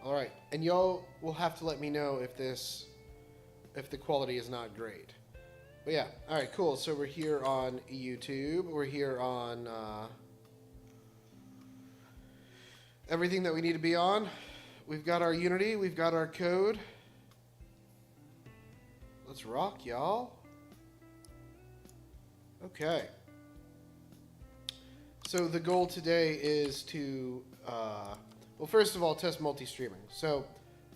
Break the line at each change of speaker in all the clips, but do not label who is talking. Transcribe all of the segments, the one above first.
All right, and y'all will have to let me know if the quality is not great. But yeah, all right, cool. So we're here on YouTube. We're here on everything that we need to be on. We've got our Unity. We've got our code. Let's rock, y'all. Okay. So the goal today is to, well, first of all, test multi-streaming. So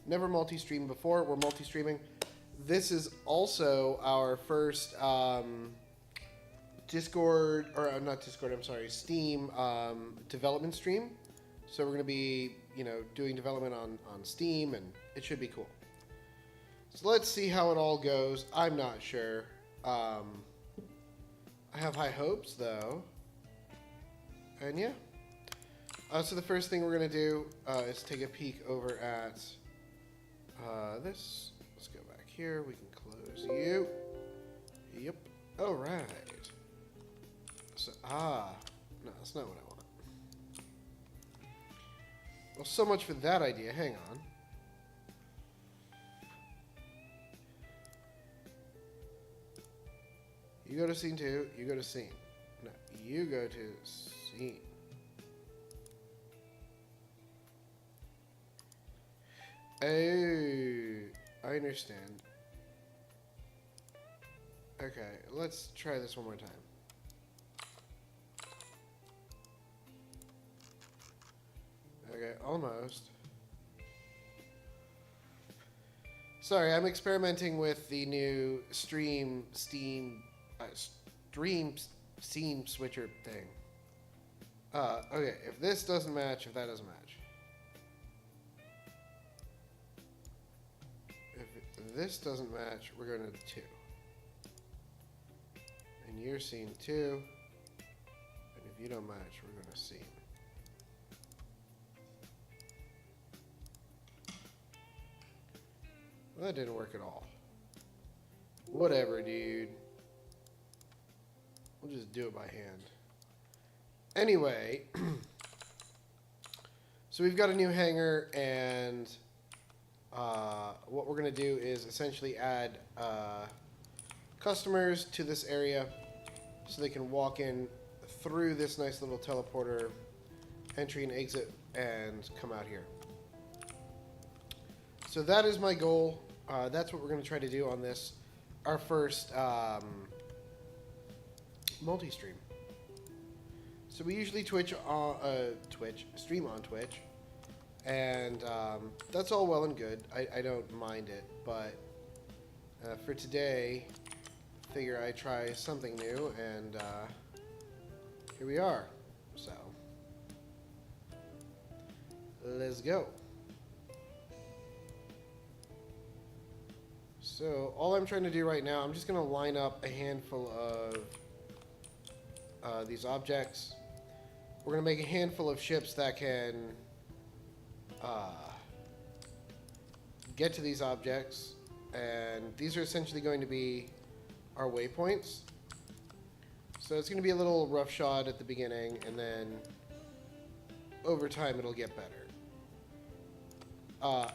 never multi-streamed before. We're multi-streaming. This is also our first Discord, or not Discord, I'm sorry, Steam development stream. So we're going to be, doing development on Steam, and it should be cool. So let's see how it all goes. I'm not sure. I have high hopes, though. And yeah. So the first thing we're going to do is take a peek over at this. Let's go back here. We can close you. Yep. All right. So, no, that's not what I want. Well, so much for that idea. Hang on. You go to scene 2, you go to scene. No, you go to scene. Oh, I understand. Okay, let's try this one more time. Okay, almost. Sorry, I'm experimenting with the new stream scene switcher thing. Okay, if this doesn't match, if that doesn't match. If this doesn't match, we're going to 2. And you're scene 2. And if you don't match, we're going to scene. Well, that didn't work at all. Whatever, dude. We'll just do it by hand. Anyway, so we've got a new hangar, and what we're going to do is essentially add customers to this area so they can walk in through this nice little teleporter, entry and exit, and come out here. So that is my goal. That's what we're going to try to do on this, our first multi-stream. So we usually stream on Twitch, and that's all well and good. I don't mind it, but for today, I figure I try something new, and here we are. So let's go. So all I'm trying to do right now, I'm just going to line up a handful of these objects. We're going to make a handful of ships that can get to these objects, and these are essentially going to be our waypoints. So it's going to be a little roughshod at the beginning, and then over time it'll get better.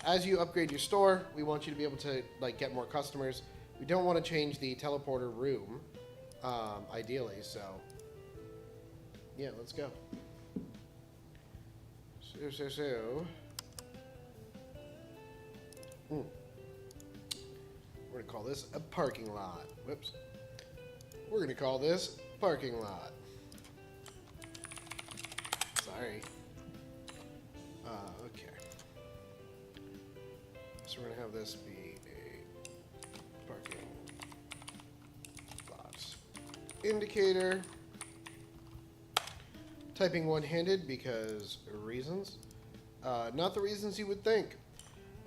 As you upgrade your store, we want you to be able to get more customers. We don't want to change the teleporter room, ideally. So, yeah, let's go. So. We're gonna call this a parking lot. Whoops. We're gonna call this parking lot. Sorry. Okay. So we're gonna have this be a parking lot indicator. Typing one-handed because reasons. Not the reasons you would think.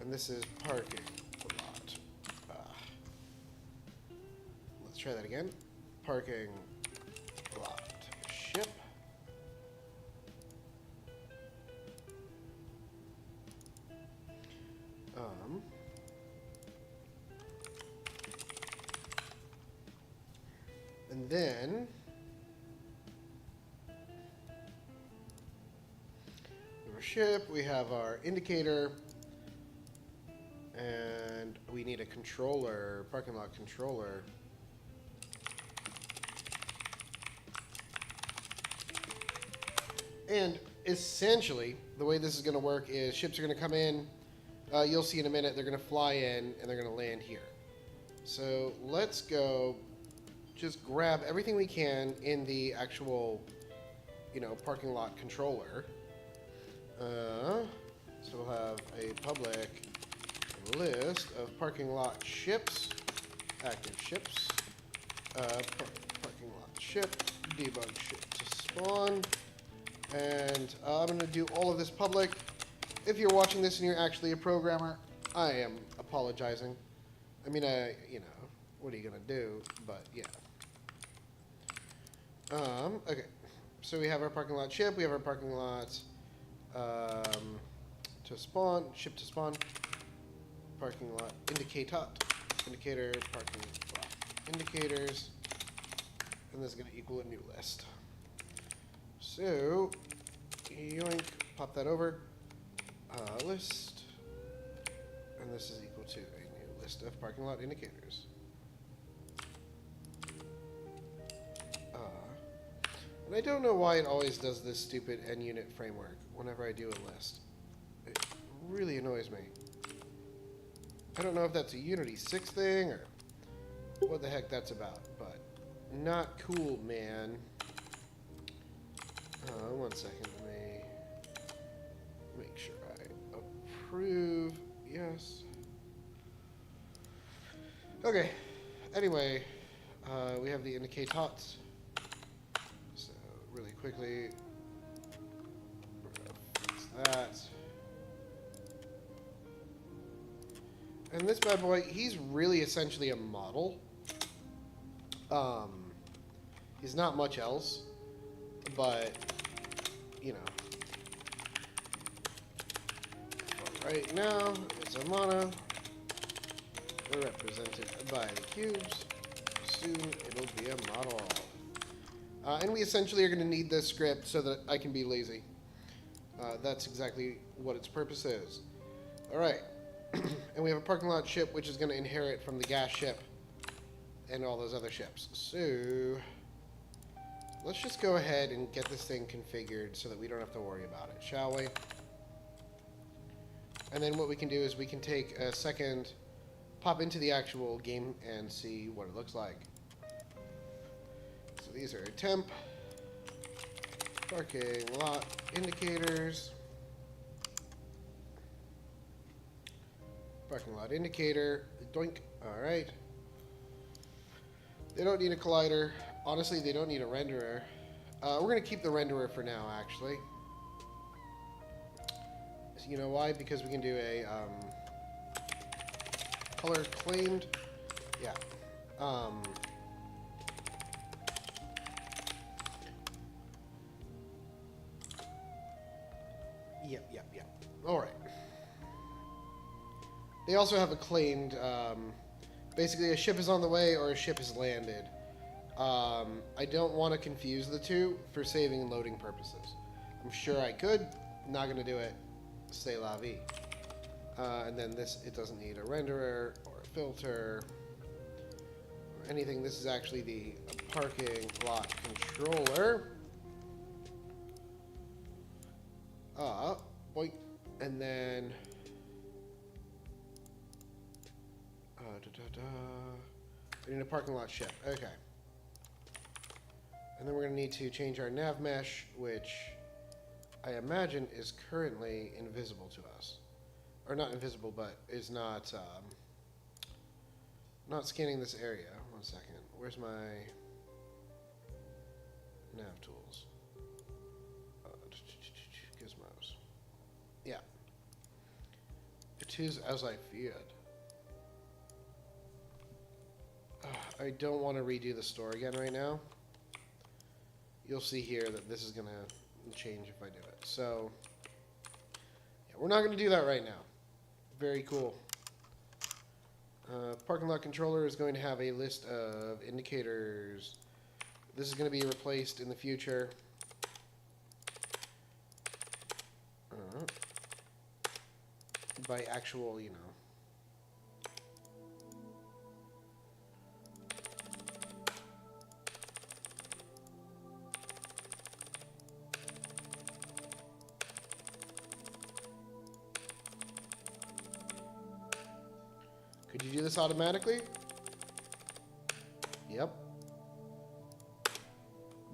And this is parking lot. Let's try that again. Parking lot ship. And then our ship, we have our indicator. And we need a controller, parking lot controller. And essentially, the way this is going to work is ships are going to come in. You'll see in a minute, they're going to fly in and they're going to land here. So let's go just grab everything we can in the actual, parking lot controller. So we'll have a public list of parking lot ships, active ships, parking lot ship, debug ship to spawn, and I'm going to do all of this public. If you're watching this and you're actually a programmer, I am apologizing. I mean, what are you going to do? But yeah. Okay. So we have our parking lot ship, we have our parking lot to spawn, ship to spawn, parking lot indicator, parking lot indicators, and this is going to equal a new list. So, yoink, pop that over, list, and this is equal to a new list of parking lot indicators. And I don't know why it always does this stupid NUnit framework whenever I do a list. It really annoys me. I don't know if that's a Unity 6 thing or what the heck that's about, but not cool, man. 1 second, let me make sure I approve. Yes. Okay. Anyway, we have the indicators. So really quickly, we're gonna fix that. And this bad boy, he's really essentially a model. He's not much else, but for right now, it's a mono. We're represented by the cubes. Soon it'll be a model. And we essentially are going to need this script so that I can be lazy. That's exactly what its purpose is. All right. And we have a parking lot ship, which is going to inherit from the gas ship and all those other ships. So let's just go ahead and get this thing configured so that we don't have to worry about it, shall we? And then what we can do is we can take a second, pop into the actual game and see what it looks like. So these are temp, parking lot indicators, parking lot indicator, doink, all right. They don't need a collider. Honestly, they don't need a renderer. We're going to keep the renderer for now, actually. So you know why? Because we can do a color claimed. Yeah. Yep. All right. They also have a claimed, basically a ship is on the way or a ship has landed. I don't want to confuse the two for saving and loading purposes. I'm sure I could, not going to do it. C'est la vie. And then this, it doesn't need a renderer or a filter or anything. This is actually the parking lot controller. Boink. And then we need a parking lot ship. Okay. And then we're going to need to change our nav mesh, which I imagine is currently invisible to us. Or not invisible, but is not scanning this area. 1 second. Where's my nav tools? Gizmos. Yeah. It is as I feared. I don't want to redo the store again right now. You'll see here that this is going to change if I do it. So, yeah, we're not going to do that right now. Very cool. Parking lot controller is going to have a list of indicators. This is going to be replaced in the future. By actual, you do this automatically? Yep.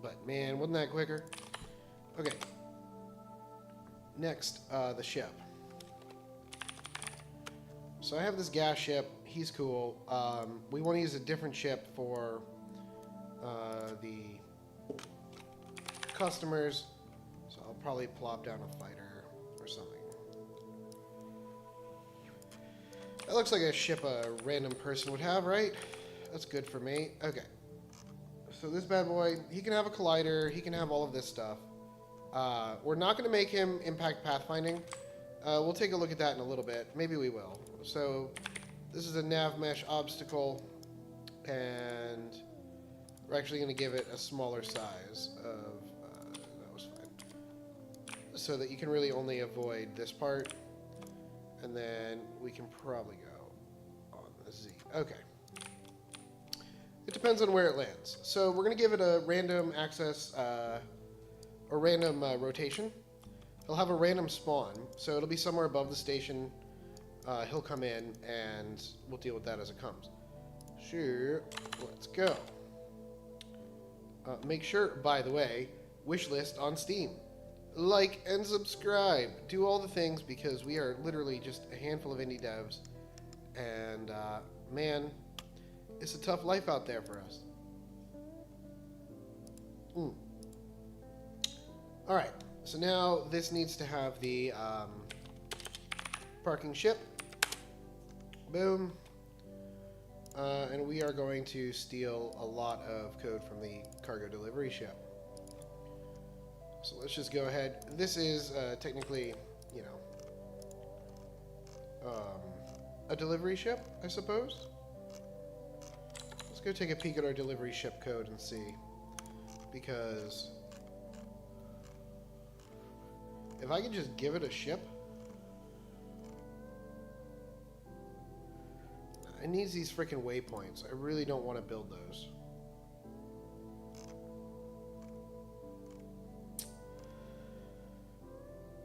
But man, wasn't that quicker? Okay. Next, the ship. So I have this gas ship. He's cool. We want to use a different ship for the customers. So I'll probably plop down a fighter or something. That looks like a ship a random person would have, right? That's good for me. Okay. So this bad boy, he can have a collider. He can have all of this stuff. We're not going to make him impact pathfinding. We'll take a look at that in a little bit. Maybe we will. So this is a nav mesh obstacle, and we're actually going to give it a smaller size of, that was fine, so that you can really only avoid this part, and then we can probably go on the Z. Okay. It depends on where it lands. So we're going to give it a random access, or random rotation. He'll have a random spawn, so it'll be somewhere above the station. He'll come in, and we'll deal with that as it comes. Sure, let's go. Make sure, by the way, wishlist on Steam. Like and subscribe. Do all the things, because we are literally just a handful of indie devs. And, man, it's a tough life out there for us. Alright, so now this needs to have the parking ship. Boom. And we are going to steal a lot of code from the cargo delivery ship. So let's just go ahead. This is technically, you know, a delivery ship, I suppose. Let's go take a peek at our delivery ship code and see. Because if I could just give it a ship. It needs these freaking waypoints. I really don't want to build those.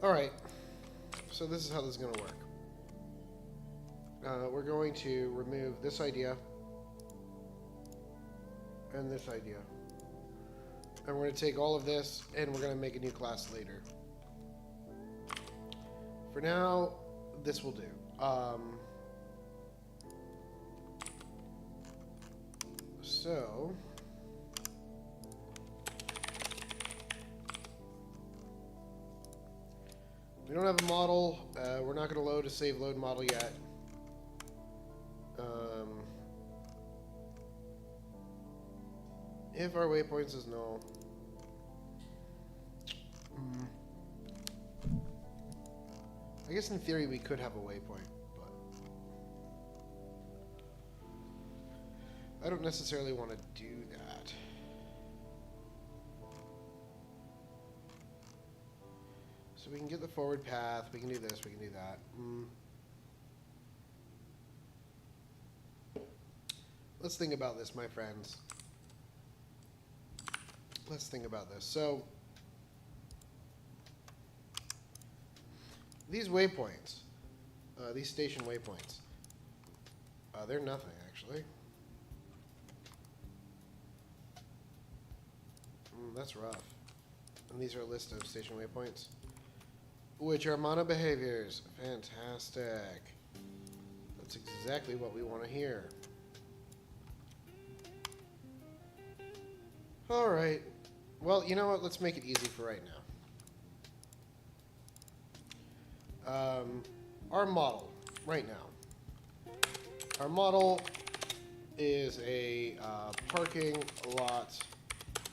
Alright. So this is how this is going to work. We're going to remove this idea. And this idea. And we're going to take all of this, and we're going to make a new class later. For now, this will do. So, we don't have a model. We're not going to load a save load model yet. If our waypoints is null. I guess in theory we could have a waypoint, but I don't necessarily want to do that. So we can get the forward path, we can do this, we can do that. Let's think about this, my friends. Let's think about this. So, these waypoints, these station waypoints, they're nothing, actually. That's rough. And these are a list of station waypoints, which are mono behaviors. Fantastic. That's exactly what we want to hear. All right. Well, you know what? Let's make it easy for right now. Our model, right now. Our model is a parking lot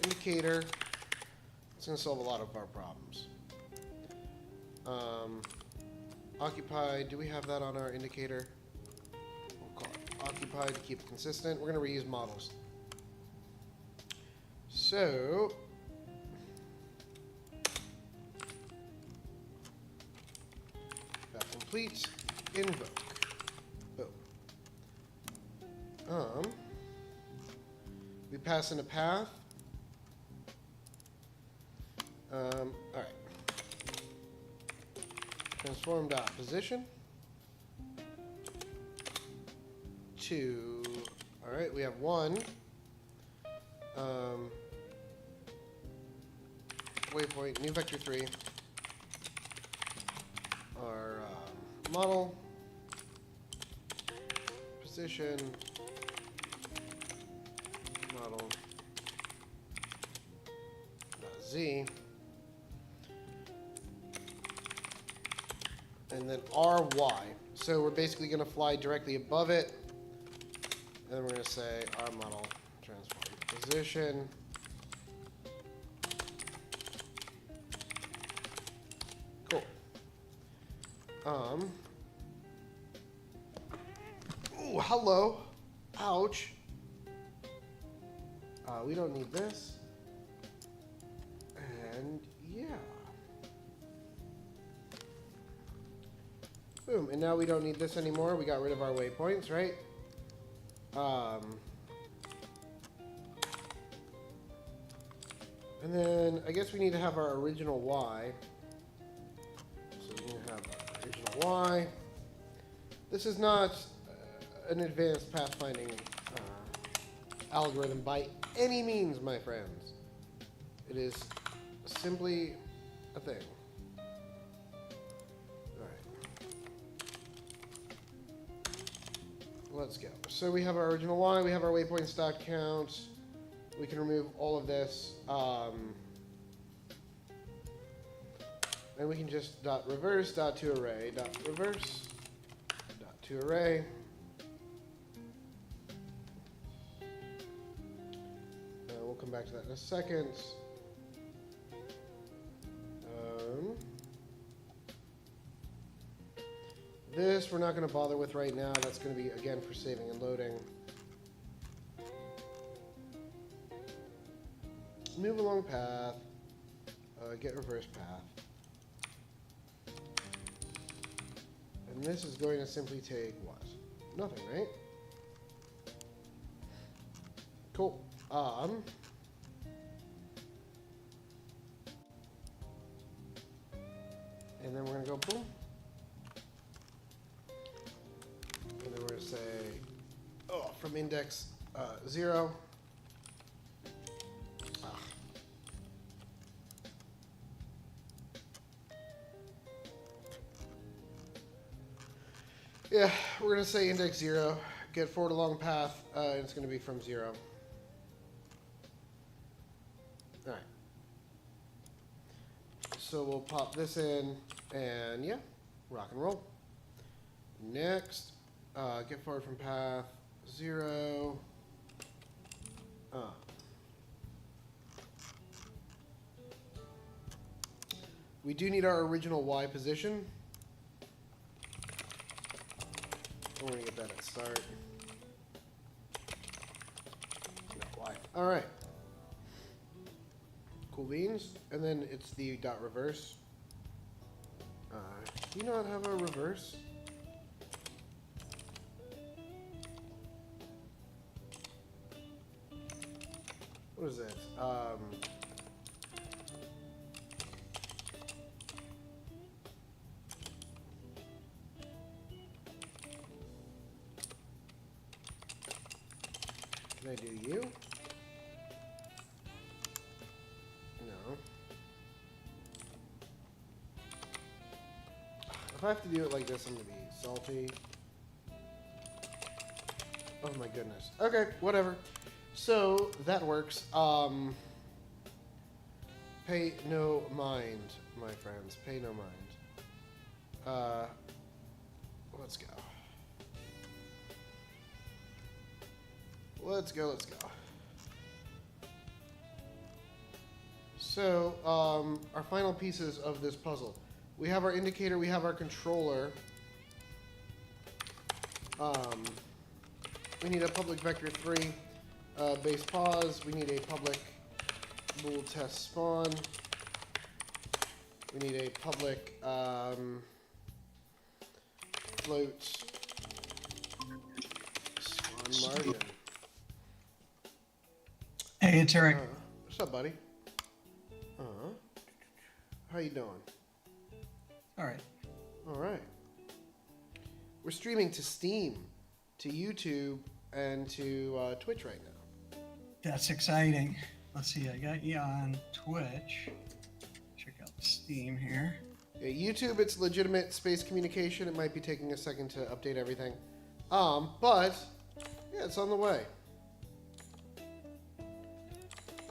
indicator. It's going to solve a lot of our problems. Occupied, do we have that on our indicator? We'll call it occupied to keep it consistent. We're going to reuse models. So, that complete, invoke. Boom. We pass in a path. Alright. Transform dot position. 2. All right, we have 1. Waypoint, new vector 3. Our model, position, model, Z, and then RY. So we're basically going to fly directly above it, and then we're going to say our model transform position. Cool. Ooh, hello. Ouch. We don't need this. And yeah. Boom. And now we don't need this anymore. We got rid of our waypoints, right? And then I guess we need to have our original Y. So we need to have our original Y. This is not an advanced pathfinding algorithm by any means, my friends. It is simply a thing. Alright. Let's go. So we have our original Y, we have our waypoint stock count. We can remove all of this. And we can just dot reverse, dot to array, dot reverse, dot to array. We'll come back to that in a second. This we're not going to bother with right now. That's going to be, again, for saving and loading. Move along path. Get reverse path. And this is going to simply take what? Nothing, right? Cool. And then we're going to go boom. And then we're going to say, from index 0. Yeah, we're going to say index 0, get forward along path, and it's going to be from 0. All right. So we'll pop this in, and yeah, rock and roll. Next, get forward from path 0. We do need our original Y position. We're going to get that at start. No, Y. All right. Cool beans. And then it's the dot reverse. Do you not have a reverse? What is this? Can I do you? No. If I have to do it like this, I'm gonna be salty. Oh my goodness. Okay, whatever. So that works. Pay no mind, my friends. Pay no mind. Let's go. Let's go. So, our final pieces of this puzzle. We have our indicator, we have our controller. We need a public vector 3 base pause. We need a public bool test spawn. We need a public float spawn margin.
Hey, it's Eric.
What's up, buddy? How you doing?
All right.
All right. We're streaming to Steam to YouTube and to Twitch right now.
That's exciting. Let's see, I got you on Twitch. Check out Steam here.
Yeah, YouTube, it's legitimate space communication. It might be taking a second to update everything. But, yeah, it's on the way.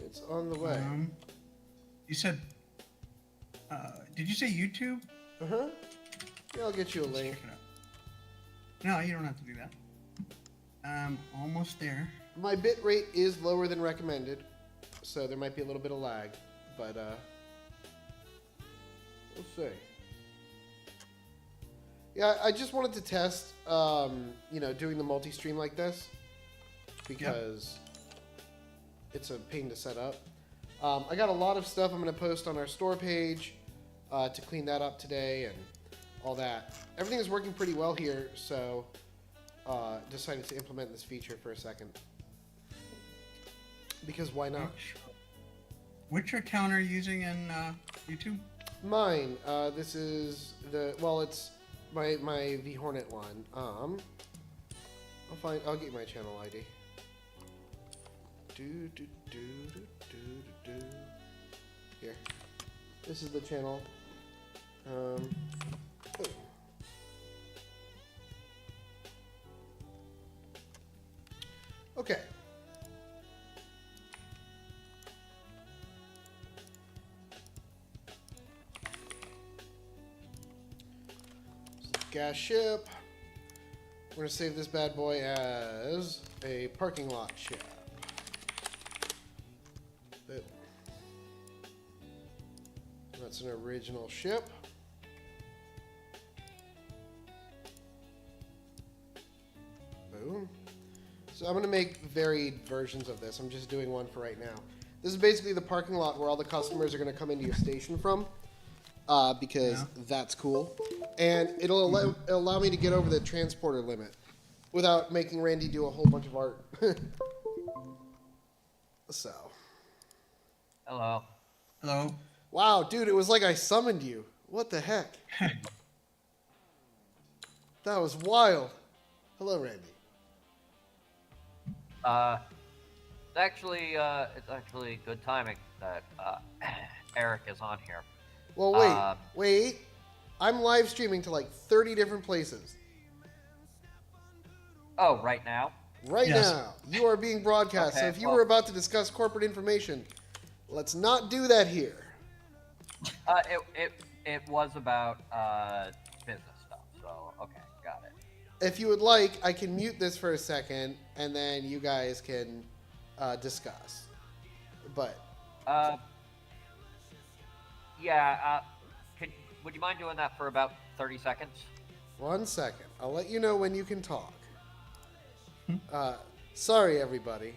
It's on the way.
You said, did you say YouTube?
Uh-huh. Yeah, I'll get you a
Let's
link.
check it out. No, you don't have to do that. Almost there.
My bit rate is lower than recommended, so there might be a little bit of lag, but, we'll see. Yeah, I just wanted to test, doing the multi-stream like this, because it's a pain to set up. I got a lot of stuff I'm going to post on our store page to clean that up today and all that. Everything is working pretty well here, so decided to implement this feature for a second. Because why not?
Which account are you using in YouTube?
Mine. This is it's my V Hornet one. I'll get you my channel ID. Here. This is the channel. Okay. Gas ship. We're going to save this bad boy as a parking lot ship. Boom. That's an original ship. Boom. So I'm going to make varied versions of this. I'm just doing one for right now. This is basically the parking lot where all the customers are going to come into your station from. Because that's cool. And it'll allow me to get over the transporter limit without making Randy do a whole bunch of art. So.
Hello. Hello.
Wow, dude, it was like I summoned you. What the heck? That was wild. Hello, Randy.
It's actually good timing that Eric is on here.
Well, wait. I'm live streaming to like 30 different places.
Oh, right now?
Right now. You are being broadcast.
Okay,
so if you were about to discuss corporate information, let's not do that here.
It was about business stuff, so okay, got it.
If you would like, I can mute this for a second, and then you guys can discuss. But
would you mind doing that for about 30 seconds?
1 second. I'll let you know when you can talk. Sorry, everybody.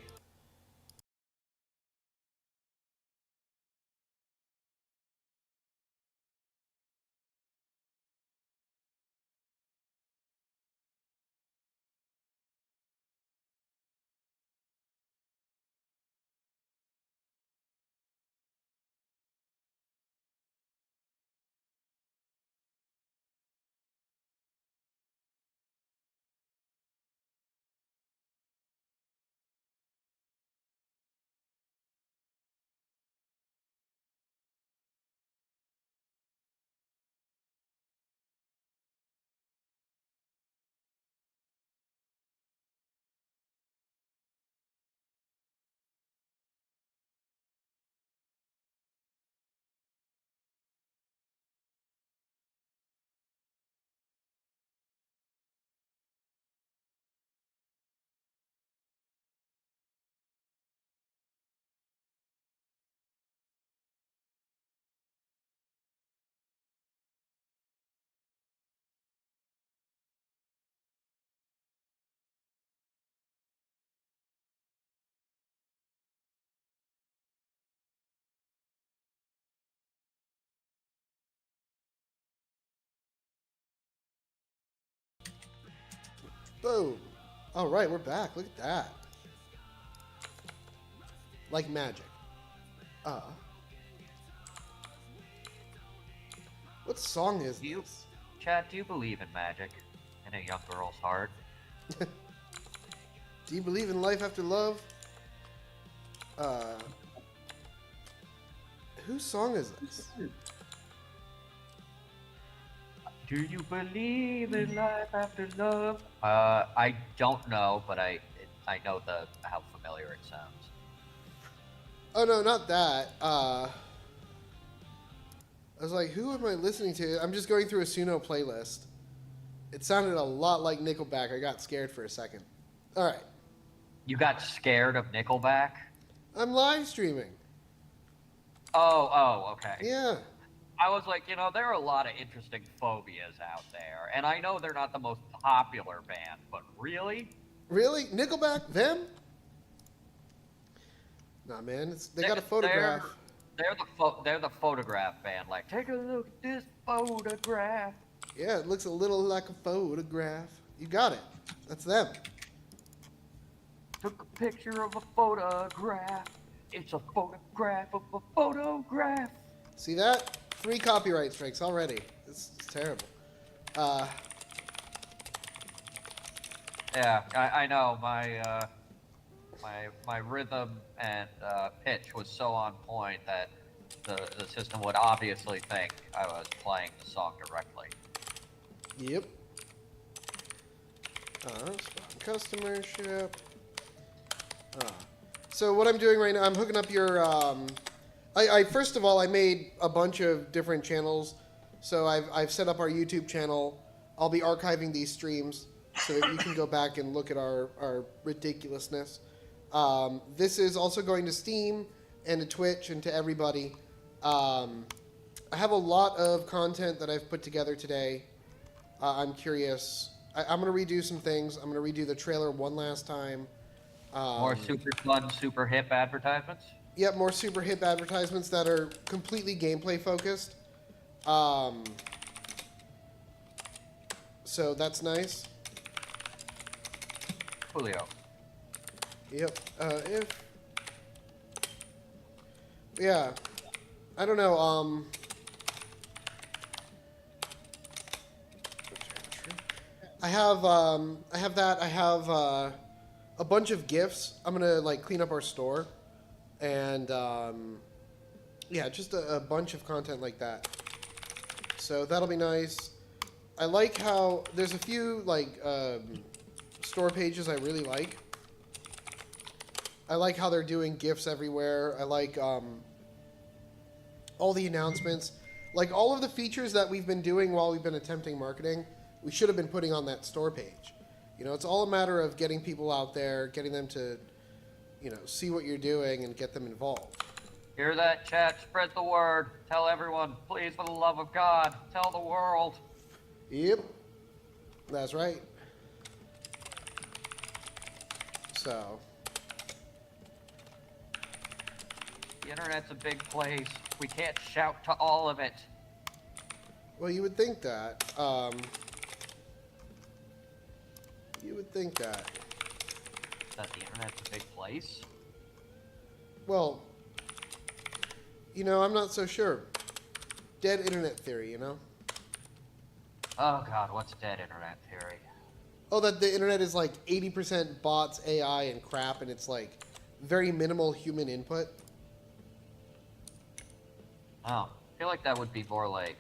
Boom. All right, we're back. Look at that. Like magic. What song is this?
Chad, do you believe in magic? In a young girl's heart?
Do you believe in life after love? Whose song is this?
Do you believe in life after love? I don't know, but I know how familiar it sounds.
Oh no, not that. I was like, who am I listening to? I'm just going through a Suno playlist. It sounded a lot like Nickelback. I got scared for a second. All right.
You got scared of Nickelback?
I'm live streaming.
Oh, okay.
Yeah.
I was like, there are a lot of interesting phobias out there, and I know they're not the most popular band, but really?
Really? Nickelback? Them? Nah, man. They got a photograph.
They're the photograph band. Like, take a look at this photograph.
Yeah, it looks a little like a photograph. You got it. That's them.
Took a picture of a photograph. It's a photograph of a photograph.
See that? 3 copyright strikes already. It's terrible.
Yeah, I know. My rhythm and pitch was so on point that the system would obviously think I was playing the song directly.
Yep. Spot customership. So what I'm doing right now, I'm hooking up your. I first of all, I made a bunch of different channels. So I've set up our YouTube channel. I'll be archiving these streams so that you can go back and look at our ridiculousness. This is also going to Steam and to Twitch and to everybody. I have a lot of content that I've put together today. I'm curious. I'm going to redo some things. I'm going to redo the trailer one last time.
More super fun, super hip advertisements?
Yep, more super hip advertisements that are completely gameplay focused. So that's nice.
Julio.
Yep. Yeah. I don't know, I have that. I have a bunch of GIFs. I'm gonna clean up our store, and yeah, just a bunch of content like that. So that'll be nice. I like how there's a few store pages I really like. I like how they're doing GIFs everywhere. I like all the announcements, all of the features that we've been doing while we've been attempting marketing. We should have been putting on that store page. It's all a matter of getting people out there, getting them to, see what you're doing and get them involved.
Hear that, chat? Spread the word. Tell everyone, please, for the love of God, tell the world.
Yep, that's right. So.
The internet's a big place. We can't shout to all of it.
Well, you would think that. You would think that.
That the internet's a big place?
Well, I'm not so sure. Dead internet theory,
Oh god, what's dead internet theory?
Oh, that the internet is 80% bots, AI, and crap, and it's very minimal human input.
Oh, I feel like that would be more like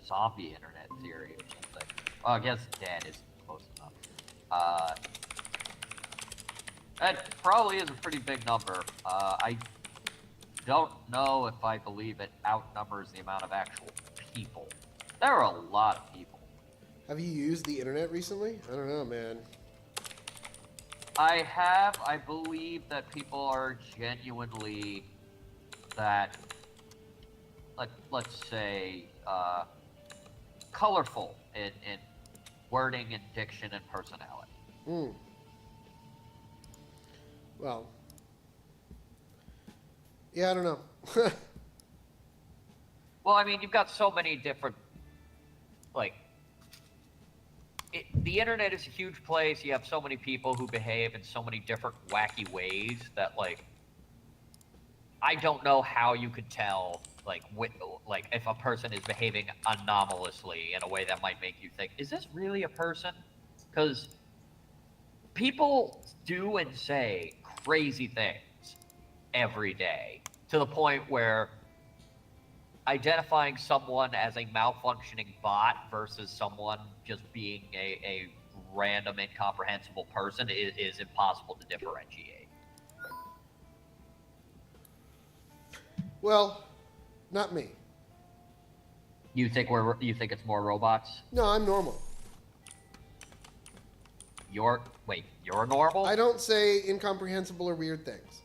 zombie internet theory or something. Well, I guess dead is close enough. That probably is a pretty big number. I don't know if I believe it outnumbers the amount of actual people. There are a lot of people.
Have you used the internet recently? I don't know, man.
I have. I believe that people are genuinely that, let's say, colorful in wording and diction and personality.
Hmm. Well. Yeah, I don't know.
Well, I mean, you've got so many different, the internet is a huge place. You have so many people who behave in so many different wacky ways that, I don't know how you could tell, if a person is behaving anomalously in a way that might make you think, is this really a person? Because people do and say crazy things every day to the point where identifying someone as a malfunctioning bot versus someone just being a random incomprehensible person is impossible to differentiate.
Well, not me.
You think it's more robots?
No, I'm normal.
You're normal?
I don't say incomprehensible or weird things.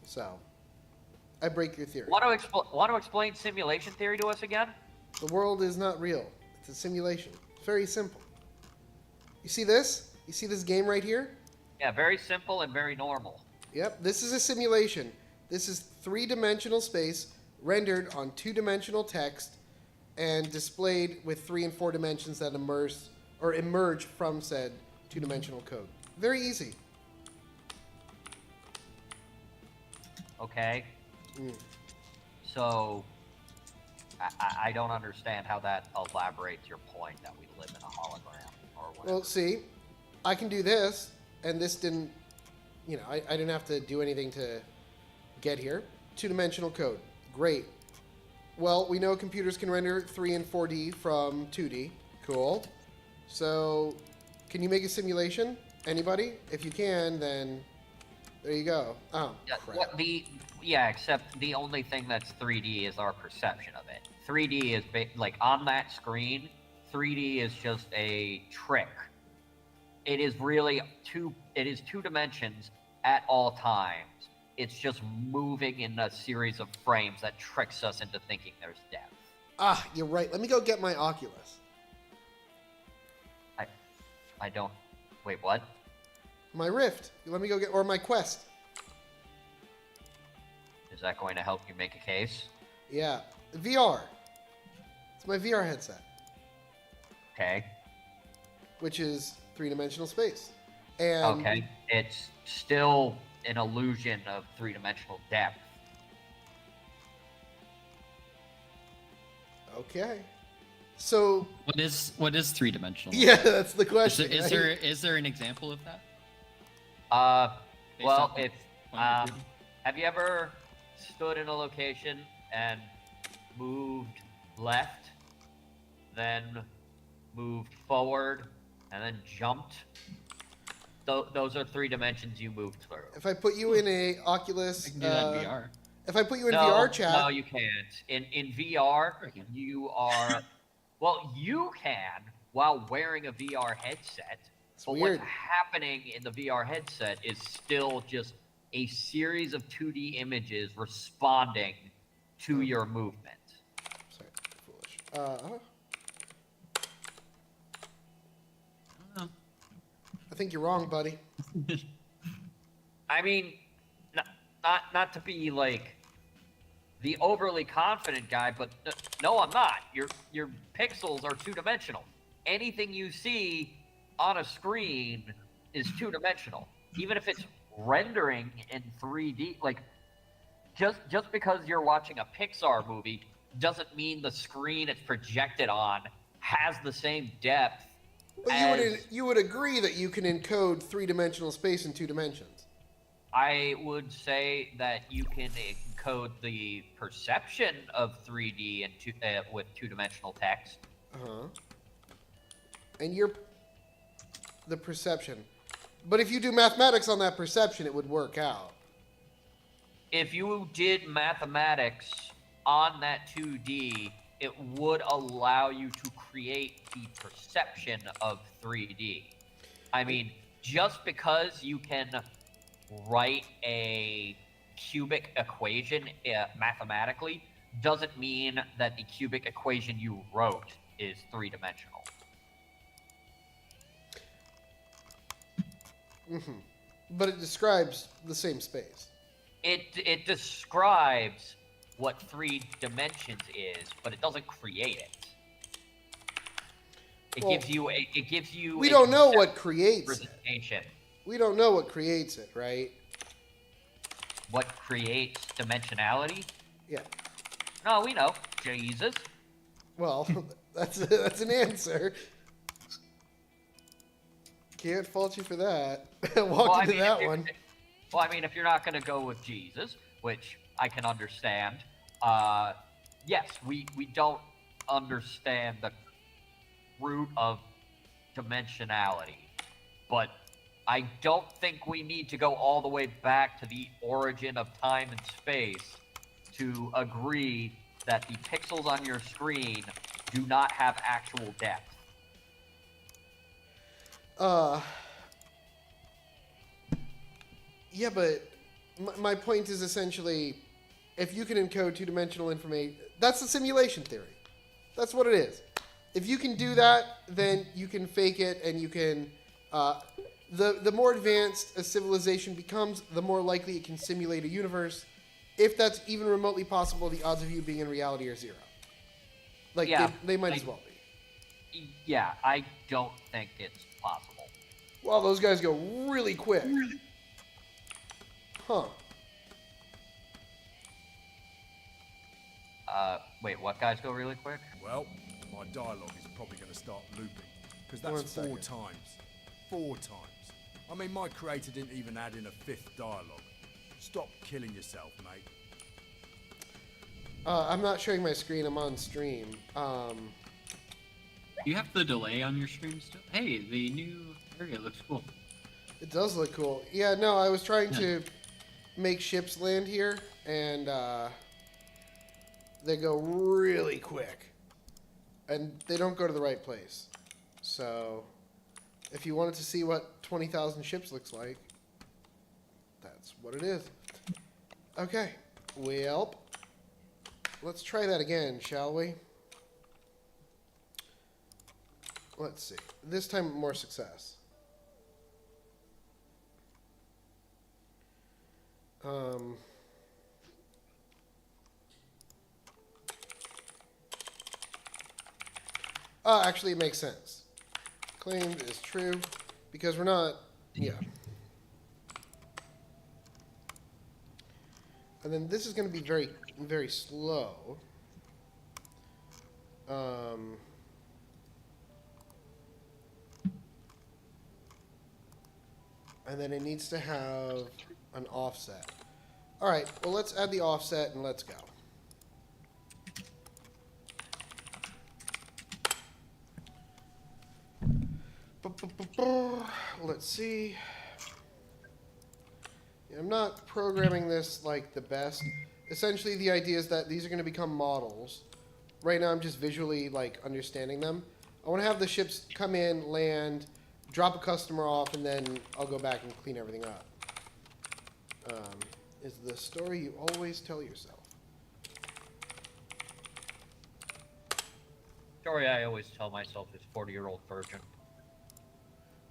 So, I break your theory.
Want to explain simulation theory to us again?
The world is not real. It's a simulation. It's very simple. You see this? You see this game right here?
Yeah, very simple and very normal.
Yep, this is a simulation. This is three-dimensional space rendered on two-dimensional text and displayed with 3 and 4 dimensions that emerge from said two-dimensional code. Very easy.
Okay. So, I don't understand how that elaborates your point that we live in a hologram or whatever.
Well, see, I can do this, and this didn't, I didn't have to do anything to get here. Two-dimensional code. Great. Well, we know computers can render 3 and 4D from 2D. Cool. So, can you make a simulation? Anybody? If you can, then there you go. Oh, crap.
Except the only thing that's 3D is our perception of it. 3D is on that screen. 3D is just a trick. It is really two dimensions at all times. It's just moving in a series of frames that tricks us into thinking there's depth.
Ah, you're right. Let me go get my Oculus.
I don't. Wait, what?
My Rift. Let me go get, or my Quest.
Is that going to help you make a case?
Yeah. VR. It's my VR headset.
Okay.
Which is three-dimensional space. And
Okay. It's still an illusion of three-dimensional depth.
Okay. So
what is three-dimensional?
yeah, that's the question.
Is there an example of that? Based
Well,
off of
if
what you're doing?
have you ever stood in a location and moved left, then moved forward, and then jumped? Those are 3 dimensions you moved through.
If I put you in a Oculus,
I can do that in VR.
if I put you in
No,
VR chat,
no, you can't. In VR,
Sure you can.
you are. Well, you can while wearing a VR headset.
it's
But
weird.
what's happening in the VR headset is still just a series of 2D images responding to your movement.
Sorry, foolish.
I don't
I think you're wrong, buddy.
know.
I mean, not to be like the overly confident guy, but no, I'm not. Your pixels are 2-dimensional. Anything you see on a screen is 2-dimensional, even if it's rendering in 3D. Like, just because you're watching a Pixar movie doesn't mean the screen it's projected on has the same depth.
But you would agree that you can encode three-dimensional space in 2 dimensions.
I would say that you can encode the perception of 3D and with 2-dimensional text.
And the perception. But if you do mathematics on that perception, it would work out.
If you did mathematics on that 2D, it would allow you to create the perception of 3D. I mean, just because you can write a cubic equation mathematically doesn't mean that the cubic equation you wrote is 3-dimensional.
But it describes the same space.
It describes what 3 dimensions is, but it doesn't create it. It
Well,
gives you.
We
a
don't know
conceptual
what creates it.
representation.
We don't know what creates it, right?
What creates dimensionality?
Yeah.
No, we know. Jesus.
Well, that's an answer. Can't fault you for that.
Well,
Walked
I
into
mean,
that one.
Well, I mean, if you're not going to go with Jesus, which I can understand, yes, we don't understand the root of dimensionality, but I don't think we need to go all the way back to the origin of time and space to agree that the pixels on your screen do not have actual depth.
Yeah, but my point is essentially, if you can encode two-dimensional information, that's the simulation theory. That's what it is. If you can do that, then you can fake it, and you can. The more advanced a civilization becomes, the more likely it can simulate a universe. If that's even remotely possible, the odds of you being in reality are 0. Like,
Yeah,
they might as well be.
Yeah, I don't think it's possible.
Wow, those guys go really quick. Huh.
Wait, what guys go really quick?
Well, my dialogue is probably going to start looping, because
One
that's 4
second.
times. 4 times. I mean, my creator didn't even add in a 5th dialogue. Stop killing yourself, mate.
I'm not showing my screen. I'm on stream.
You have the delay on your stream still? Hey, the new area looks cool.
It does look cool. Yeah, no, I was trying to make ships land here, and they go really quick. And they don't go to the right place. So, if you wanted to see what 20,000 ships looks like, that's what it is. Okay, well, let's try that again, shall we? Let's see. This time, more success. Actually, it makes sense. Claimed is true because we're not. Yeah. And then this is going to be very, very slow. And then it needs to have an offset. All right, well, let's add the offset and let's go. Let's see. Yeah, I'm not programming this like the best. Essentially, the idea is that these are going to become models. Right now, I'm just visually like understanding them. I want to have the ships come in, land, drop a customer off, and then I'll go back and clean everything up. Is the story you always tell yourself.
Story I always tell myself is 40-year-old virgin.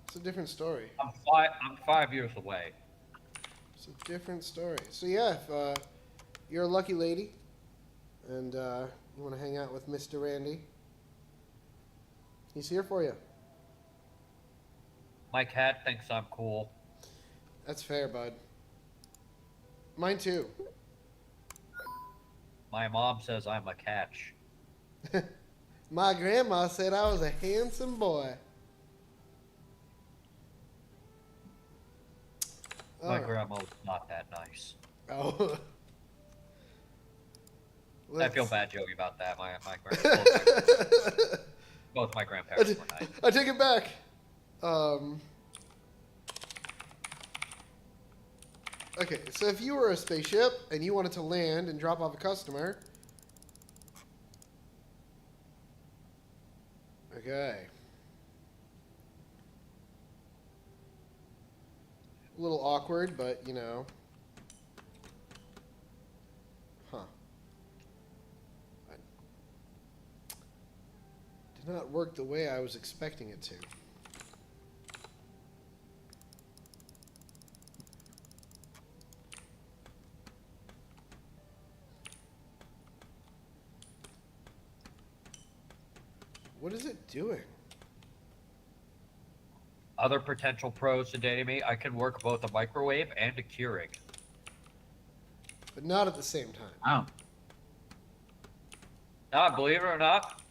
It's a different story.
I'm 5 years away.
It's a different story. So yeah, if you're a lucky lady and you want to hang out with Mr. Randy, he's here for you.
My cat thinks I'm cool.
That's fair, bud. Mine too.
My mom says I'm a catch.
My grandma said I was a handsome boy.
My
Alright.
grandma was not that nice.
Oh.
I feel
Let's-
bad joking about that. Both my grandparents were nice.
I take it back. Okay, so if you were a spaceship and you wanted to land and drop off a customer. Okay. A little awkward, but you know. Huh. Did not work the way I was expecting it to. What is it doing?
Other potential pros to dating me, I can work both a microwave and a Keurig.
But not at the same time.
Wow.
Believe it or not,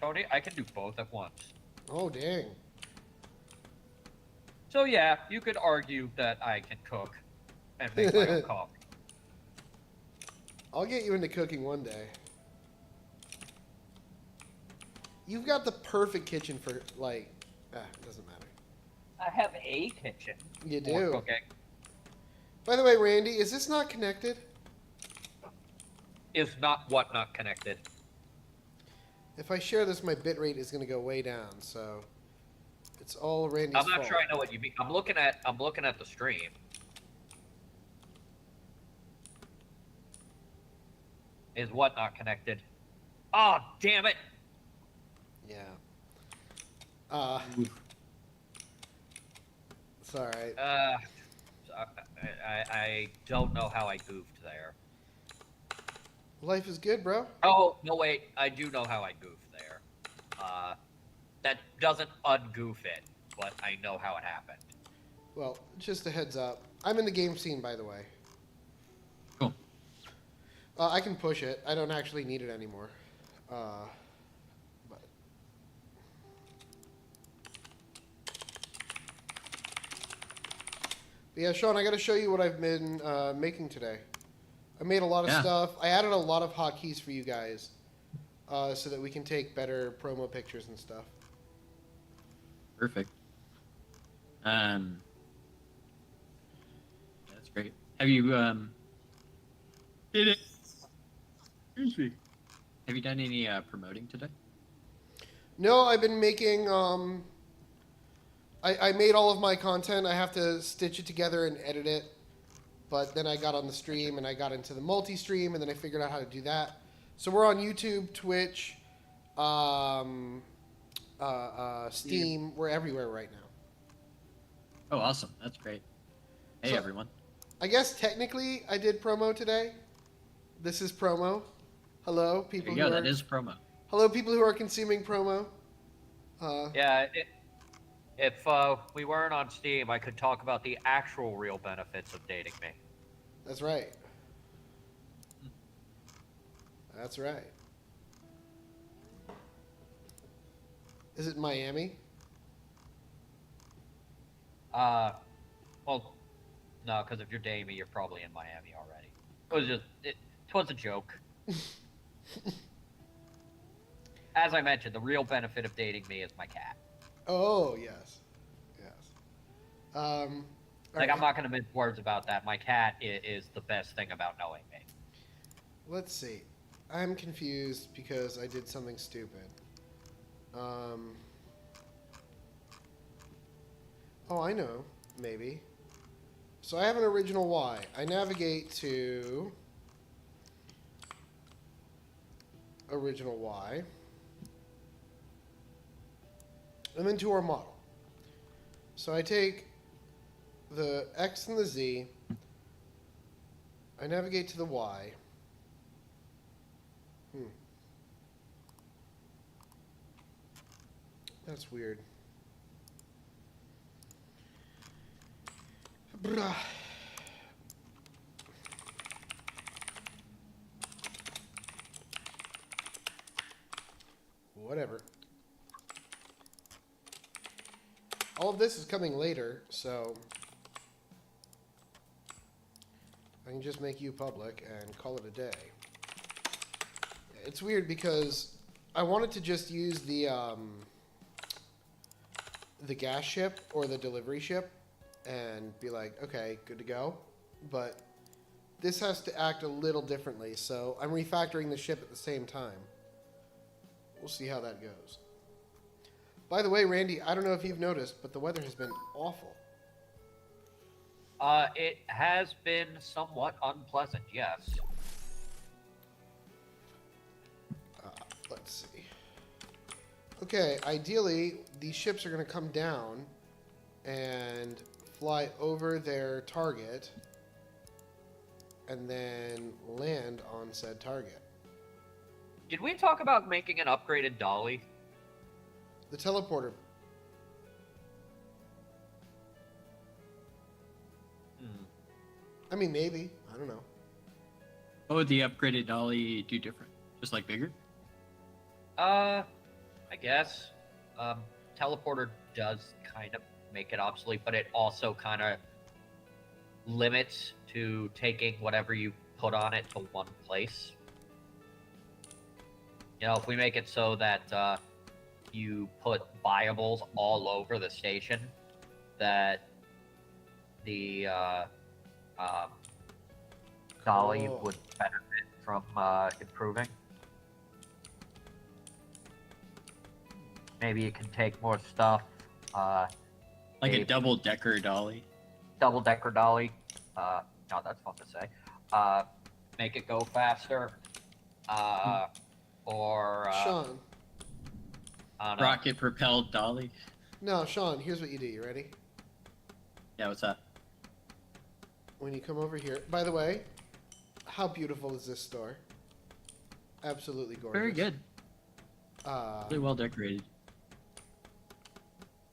Tony, I can do both at once.
Oh, dang.
So yeah, you could argue that I can cook and make my own coffee.
I'll get you into cooking one day. You've got the perfect kitchen for, like, it doesn't matter.
I have a kitchen
You
for
do.
cooking.
By the way, Randy, is this not connected?
Is not what not connected.
If I share this, my bitrate is going to go way down, so it's all Randy's
I'm not
fault.
sure I know what you mean. I'm looking at the stream. Is what not connected? Oh, damn it!
Yeah. It's all right.
I don't know how I goofed there.
Life is good, bro.
Oh, no, wait. I do know how I goofed there. That doesn't ungoof it, but I know how it happened.
Well, just a heads up. I'm in the game scene, by the way.
Cool.
I can push it. I don't actually need it anymore. But yeah, Sean, I got to show you what I've been making today. I made a lot of stuff. I added a lot of hotkeys for you guys, so that we can take better promo pictures and stuff.
Perfect. That's great. Have you did it? Excuse me. Have you done any promoting today?
No, I've been making. I made all of my content. I have to stitch it together and edit it. But then I got on the stream and I got into the multi-stream and then I figured out how to do that. So we're on YouTube, Twitch, Steam. We're everywhere right now.
Oh, awesome. That's great. Hey,
So-
everyone.
I guess technically I did promo today. This is promo. Hello,
There
people
you go.
who are
That is promo.
hello people who are consuming promo.
Yeah, if we weren't on Steam, I could talk about the actual real benefits of dating me.
That's right. That's right. Is it Miami?
Well, no, because if you're dating me, you're probably in Miami already. It was a joke. As I mentioned, the real benefit of dating me is my cat.
Oh yes, yes. All
Like,
right.
I'm not going to mince words about that. My cat is the best thing about knowing me.
Let's see. I'm confused because I did something stupid. Oh, I know. Maybe. So I have an original Y. I navigate to original Y. And then to our model. So I take the X and the Z. I navigate to the Y. That's weird. Bruh. Whatever. All of this is coming later, so I can just make you public and call it a day. It's weird because I wanted to just use the gas ship or the delivery ship and be like, okay, good to go. But this has to act a little differently, so I'm refactoring the ship at the same time. We'll see how that goes. By the way, Randy, I don't know if you've noticed, but the weather has been awful.
It has been somewhat unpleasant, yes.
Let's see. Okay, ideally, these ships are going to come down and fly over their target and then land on said target.
Did we talk about making an upgraded dolly?
The teleporter. I mean, maybe. I don't know.
What would the upgraded dolly do different? Just like bigger?
I guess. Teleporter does kind of make it obsolete, but it also kind of limits to taking whatever you put on it to one place. You know, if we make it so that you put buyables all over the station, that the dolly
Cool.
would benefit from improving. Maybe it can take more stuff.
Like a
Maybe-
double-decker dolly.
Double-decker dolly. No, that's fun to say. Make it go faster. Or
Sean.
I don't know.
Rocket-propelled dolly.
No, Sean, here's what you do. You ready?
Yeah, what's that?
When you come over here. By the way, how beautiful is this store? Absolutely gorgeous.
Very good.
Uh,
Really well decorated.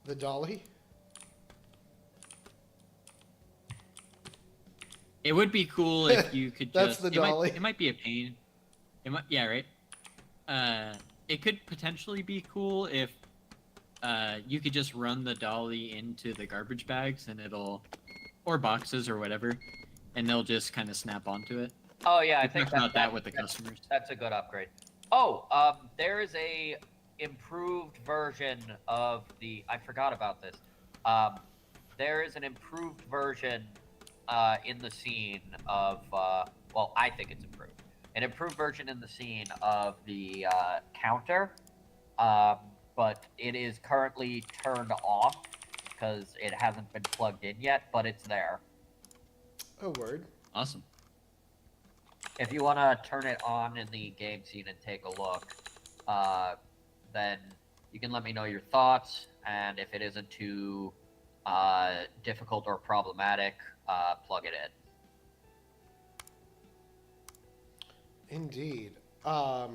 the dolly.
It would be cool if you could
That's
just...
the
it
dolly.
It might be a pain. Yeah, right? It could potentially be cool if you could just run the dolly into the garbage bags and it'll... Or boxes or whatever. And they'll just kind of snap onto it.
Oh yeah, I
We
think
talked about that with the customers.
That's a good upgrade. Oh, there is a improved version of the. I forgot about this. There is an improved version in the scene of. Well, I think it's improved. An improved version in the scene of the counter, but it is currently turned off because it hasn't been plugged in yet. But it's there.
Oh, word.
Awesome.
If you want to turn it on in the game scene and take a look, then you can let me know your thoughts, and if it isn't too difficult or problematic, plug it in.
Indeed. Yeah,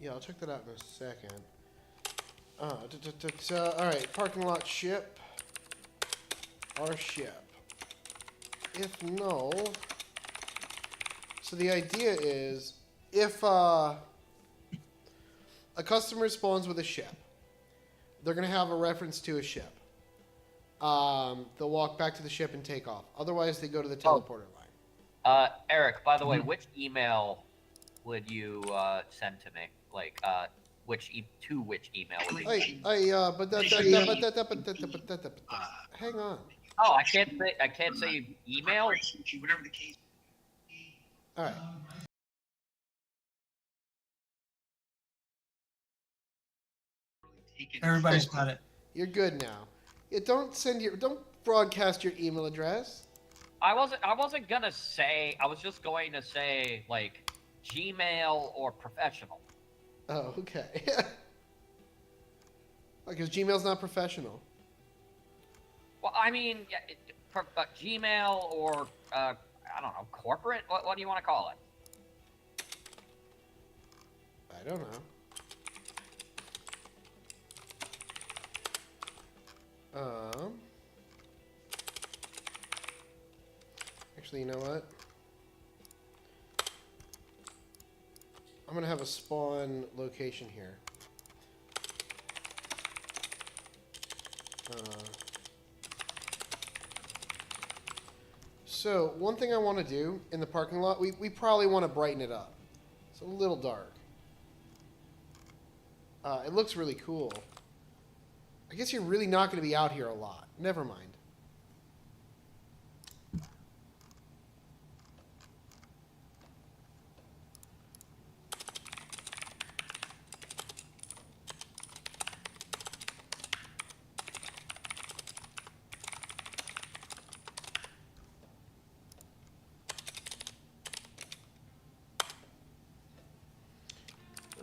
I'll check that out in a second. All right, parking lot ship. Our ship. If no... So the idea is, if a customer spawns with a ship, they're going to have a reference to a ship. They'll walk back to the ship and take off. Otherwise, they go to the teleporter line.
Eric, by the way, which email would you send to me? Like, which email would you?
Hang on.
Oh, I can't say email.
Whatever the case.
All right.
Everybody's got it.
You're good now. Yeah, don't broadcast your email address.
I wasn't gonna say. I was just going to say like Gmail or professional.
Oh, okay. Because Gmail's not professional.
Well, I mean, Gmail or I don't know, corporate. What do you want to call it?
I don't know. Actually, you know what? I'm gonna have a spawn location here. So one thing I want to do in the parking lot, we probably want to brighten it up. It's a little dark. It looks really cool. I guess you're really not going to be out here a lot. Never mind.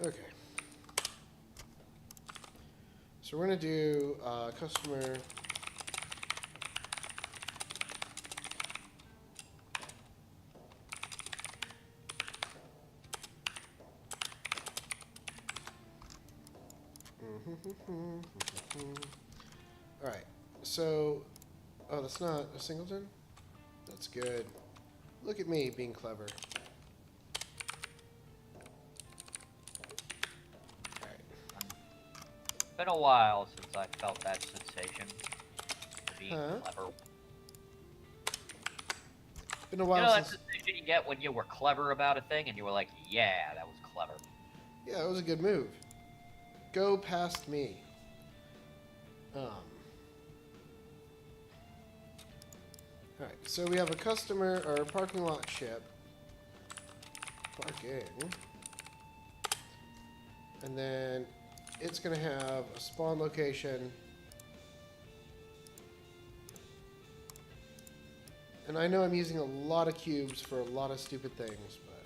Okay. So we're going to do customer. All right. So, oh, that's not a singleton? That's good. Look at me being clever.
Been a while since I felt that sensation. being
Huh?
clever.
Been a
You
while
know, that's
since.
the decision you get when you were clever about a thing and you were like, yeah, that was clever.
Yeah, it was a good move. Go past me. Alright, so we have a customer or a parking lot ship. Parking. And then it's going to have a spawn location. And I know I'm using a lot of cubes for a lot of stupid things, but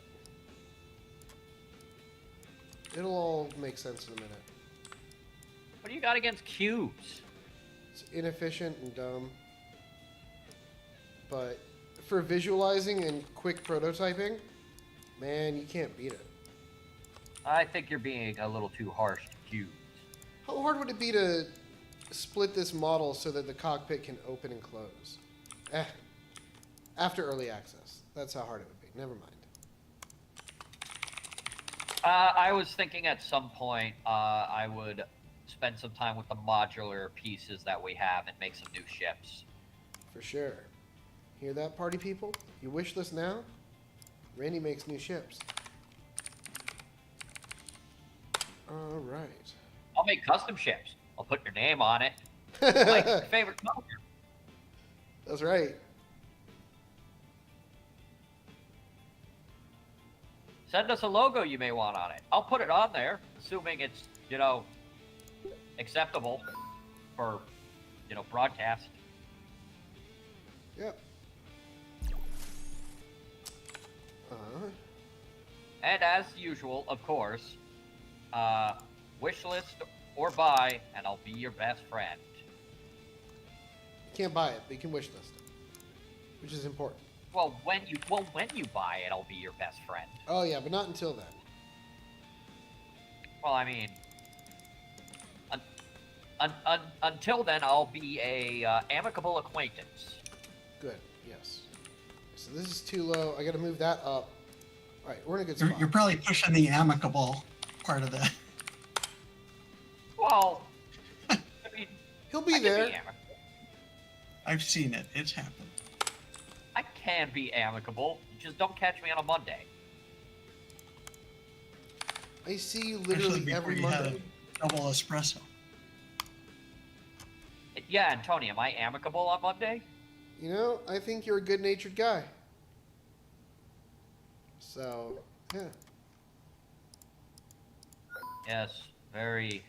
it'll all make sense in a minute.
What do you got against cubes?
It's inefficient and dumb. But for visualizing and quick prototyping, man, you can't beat it.
I think you're being a little too harsh to cubes.
How hard would it be to split this model so that the cockpit can open and close? After early access. That's how hard it would be. Never mind.
I was thinking at some point I would spend some time with the modular pieces that we have and make some new ships.
For sure. Hear that, party people? You wish list now? Randy makes new ships. Alright.
I'll make custom ships. I'll put your name on it. Like your favorite color.
That's right.
Send us a logo you may want on it. I'll put it on there, assuming it's, you know, acceptable for, you know, broadcast.
Yep.
And as usual, of course, wish list or buy, and I'll be your best friend.
You can't buy it, but you can wish list it, which is important.
Well, when you buy it, I'll be your best friend.
Oh yeah, but not until then.
Well, I mean, until then, I'll be a amicable acquaintance.
Good. Yes. So this is too low. I got to move that up. All right, we're in a good
You're,
spot.
you're probably pushing the amicable part of that.
Well, I mean,
He'll be
I can
there.
be amicable.
I've seen it. It's happened.
I can be amicable. Just don't catch me on a Monday.
I see you
Especially
literally
before
every
you had
Monday.
a double espresso.
Yeah, and Tony, am I amicable on Monday?
You know, I think you're a good-natured guy. So, yeah.
Yes, very,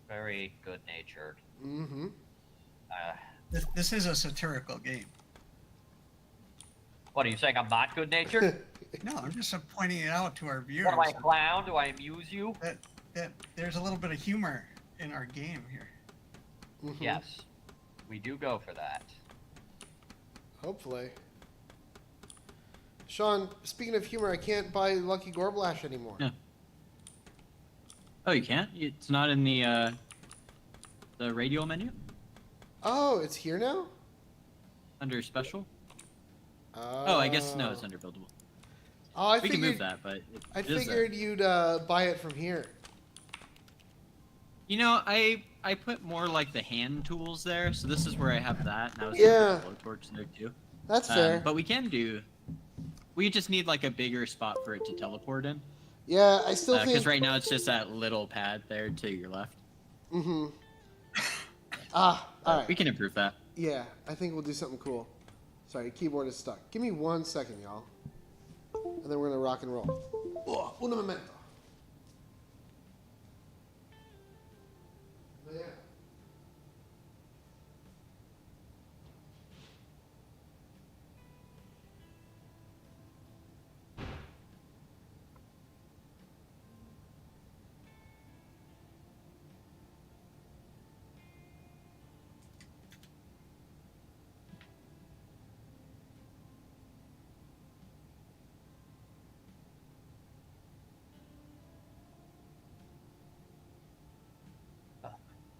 very good-natured.
Mm-hmm.
This is a satirical game.
What are you saying? I'm not good-natured?
No, I'm just pointing it out to our viewers
What am I, a clown? Do I amuse you?
that there's a little bit of humor in our game here.
Mm-hmm.
Yes, we do go for that.
Hopefully. Sean, speaking of humor, I can't buy Lucky Gorblash anymore.
Yeah. Oh, you can't? It's not in the radio menu
Oh, it's here now?
under special. Oh, I guess no, it's under buildable.
Oh, I
We can move
figured,
that, but
I
it is there.
figured you'd buy it from here.
You know, I put more like the hand tools there, so this is where I have that. And I was
Yeah.
putting the blowtorch there too.
That's fair.
But we can do. We just need like a bigger spot for it to teleport in.
Yeah, I still
Because
think.
right now it's just that little pad there to your left.
Mm-hmm. All right.
We can improve that.
Yeah, I think we'll do something cool. Sorry, keyboard is stuck. Give me 1 second, y'all. And then we're gonna rock and roll. Oh, un momento. Yeah.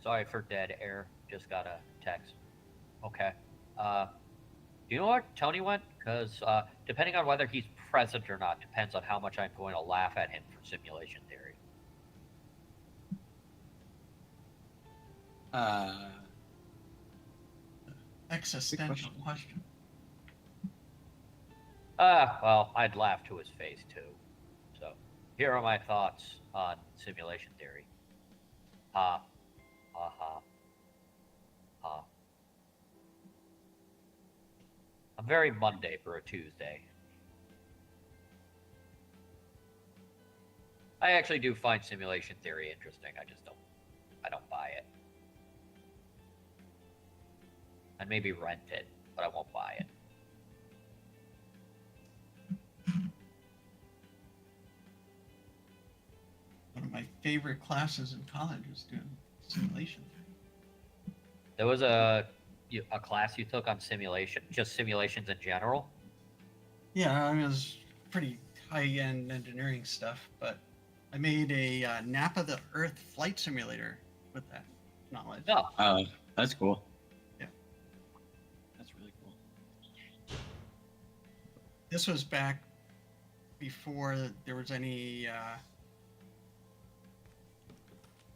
Sorry for dead air. Just got a text. Okay. Do you know where Tony went? Because depending on whether he's present or not depends on how much I'm going to laugh at him for simulation theory.
Existential question.
Well, I'd laugh to his face too. So, here are my thoughts on simulation theory. Ha, ha, ha, ha. I'm very Monday for a Tuesday. I actually do find simulation theory interesting. I don't buy it. I'd maybe rent it, but I won't buy it.
One of my favorite classes in college was doing simulation theory.
There was a class you took on simulation, just simulations in general.
Yeah, I mean, it was pretty high-end engineering stuff, but I made a Napa the Earth flight simulator with that knowledge.
No,
Oh, that's cool.
Yeah.
That's really cool.
This was back before there was any.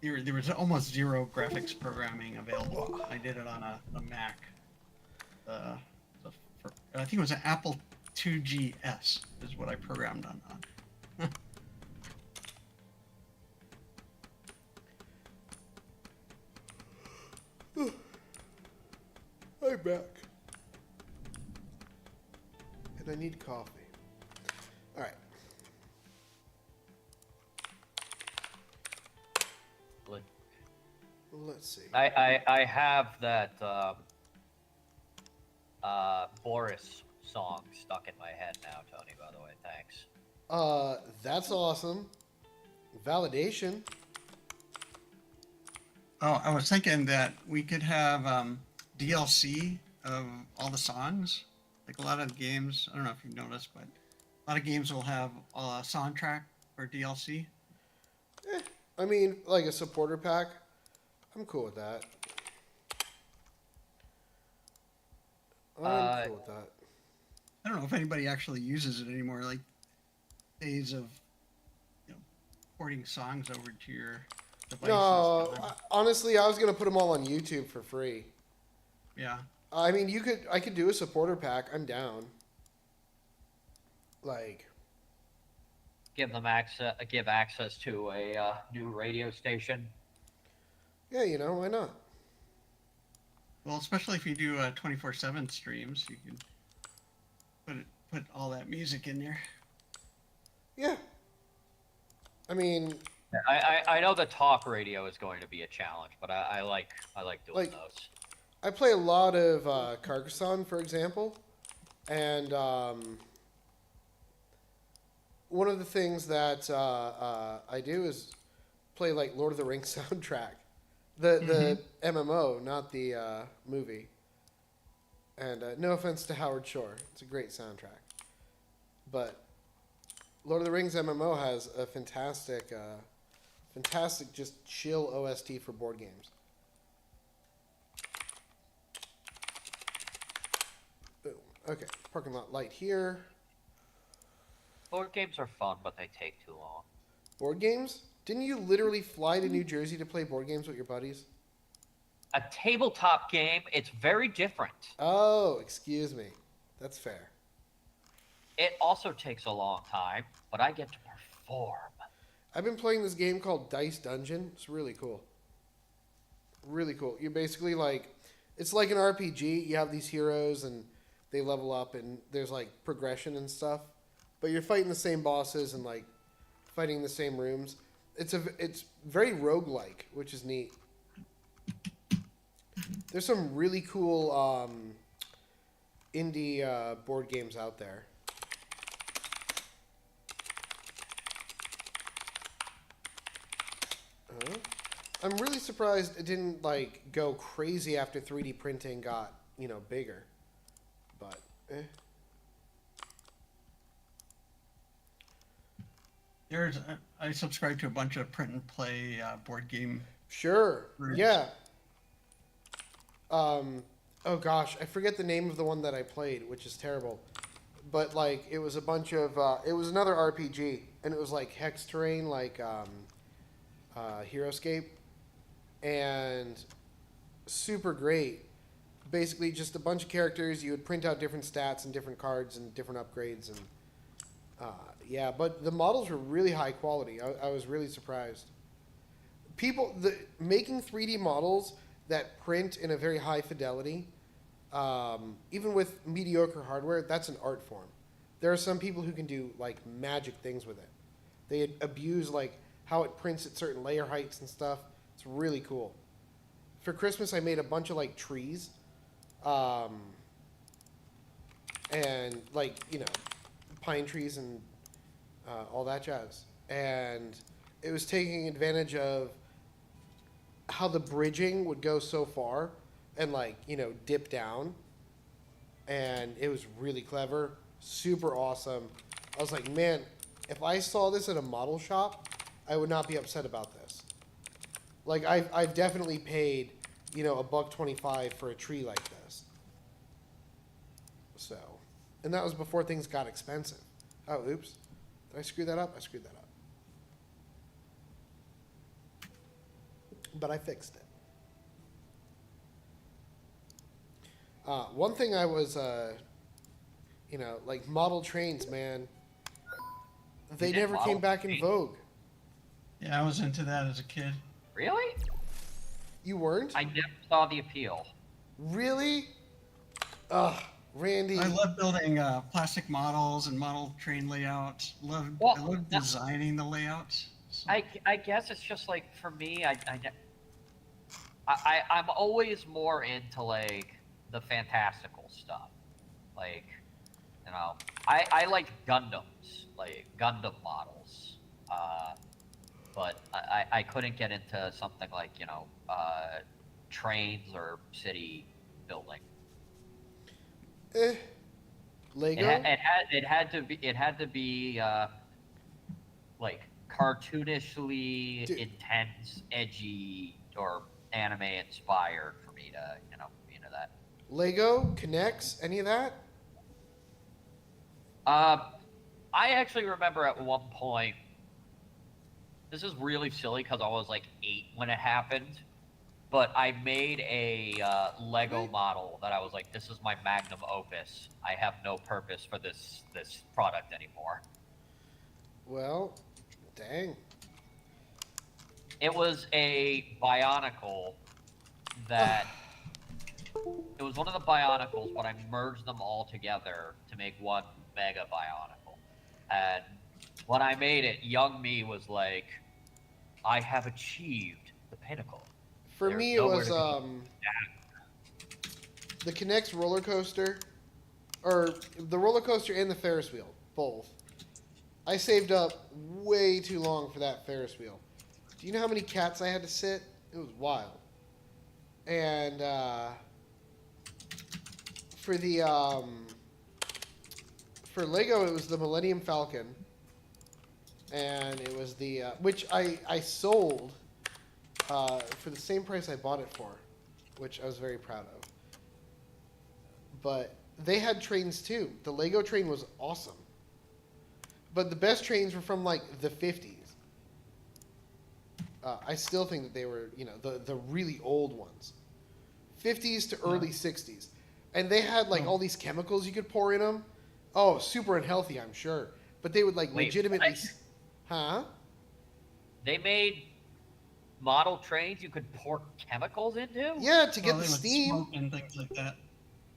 There was almost zero graphics programming available. I did it on a Mac. I think it was an Apple 2GS is what I programmed on.
I'm back. And I need coffee. All right. Let's see.
I have that Boris song stuck in my head now, Tony. By the way, thanks.
That's awesome. Validation.
Oh, I was thinking that we could have DLC of all the songs. Like a lot of games, I don't know if you've noticed, but a lot of games will have a soundtrack or DLC.
I mean, like a supporter pack. I'm cool with that. I'm cool with that.
I don't know if anybody actually uses it anymore. Like days of, porting songs over to your devices.
No, honestly, I was gonna put them all on YouTube for free.
Yeah.
I mean, I could do a supporter pack. I'm down. Like,
Give access to a new radio station.
yeah, why not?
Well, especially if you do 24/7 streams, you can put all that music in there.
Yeah. I mean,
I know the talk radio is going to be a challenge, but I like doing
Like-
those.
I play a lot of Carcassonne, for example, and one of the things that I do is play like Lord of the Rings soundtrack, the MMO, not the movie. And no offense to Howard Shore, it's a great soundtrack, but Lord of the Rings MMO has a fantastic, just chill OST for board games. Boom. Okay, parking lot light here.
Board games are fun, but they take too long.
Board games? Didn't you literally fly to New Jersey to play board games with your buddies?
A tabletop game, it's very different.
Oh, excuse me. That's fair.
It also takes a long time, but I get to perform.
I've been playing this game called Dice Dungeon. It's really cool. Really cool. You're basically like, it's like an RPG. You have these heroes and they level up and there's like progression and stuff. But you're fighting the same bosses and like fighting the same rooms. It's very roguelike, which is neat. There's some really cool indie board games out there. I'm really surprised it didn't like go crazy after 3D printing got, bigger. But
I subscribe to a bunch of print and play board game.
Sure.
groups.
Yeah. Oh gosh, I forget the name of the one that I played, which is terrible. But like, it was a bunch of. It was another RPG, and it was like hex terrain, like Heroescape, and super great. basically just a bunch of characters. You would print out different stats and different cards and different upgrades, and yeah. But the models were really high quality. I was really surprised. Making 3D models that print in a very high fidelity, even with mediocre hardware, that's an art form. There are some people who can do like magic things with it. They abuse like how it prints at certain layer heights and stuff. It's really cool. For Christmas, I made a bunch of like trees, and like pine trees and all that jazz. And it was taking advantage of how the bridging would go so far and like dip down, and it was really clever, super awesome. I was like, man, if I saw this at a model shop, I would not be upset about this. Like I've definitely paid $1.25 for a tree like this. So, and that was before things got expensive. Oh, oops, did I screw that up? I screwed that up. But I fixed it. One thing I was, like model trains, man, they
You did
never came
model
back in
trains?
vogue.
Yeah, I was into that as a kid.
Really?
You weren't?
I never saw the appeal.
Really? Ugh, Randy.
I love building plastic models and model train layouts. I
Well,
love
now-
designing the layouts. So,
I guess it's just like for me, I'm always more into like the fantastical stuff. Like, I like Gundams, like Gundam models. But I couldn't get into something like trains or city building.
Lego?
It had to be like cartoonishly intense, edgy, or anime inspired for me to be into that.
Lego? Connects? Any of that?
I actually remember at one point. This is really silly because I was like 8 when it happened, but I made a Lego model that I was like, "This is my magnum opus. I have no purpose for this product anymore."
Well, dang.
It was a Bionicle that it was one of the Bionicles, but I merged them all together to make one Mega Bionicle. And when I made it, young me was like, I have achieved the pinnacle.
For
There's
me, it
nowhere
was
to go.
the Kinect's roller coaster, or the roller coaster and the Ferris wheel, both. I saved up way too long for that Ferris wheel. Do you know how many cats I had to sit? It was wild. And for the for Lego, it was the Millennium Falcon, and it was the which I sold for the same price I bought it for, which I was very proud of. But they had trains too. The Lego train was awesome. But the best trains were from like the 50s. I still think that they were, the really old ones. 50s to early 60s. And they had like all these chemicals you could pour in them. Oh, super unhealthy, I'm sure. But they would like
Wait,
legitimately...
what?
Huh?
They made model trains you could pour chemicals into?
Yeah, to get
they
the
would
steam.
smoke and things like that.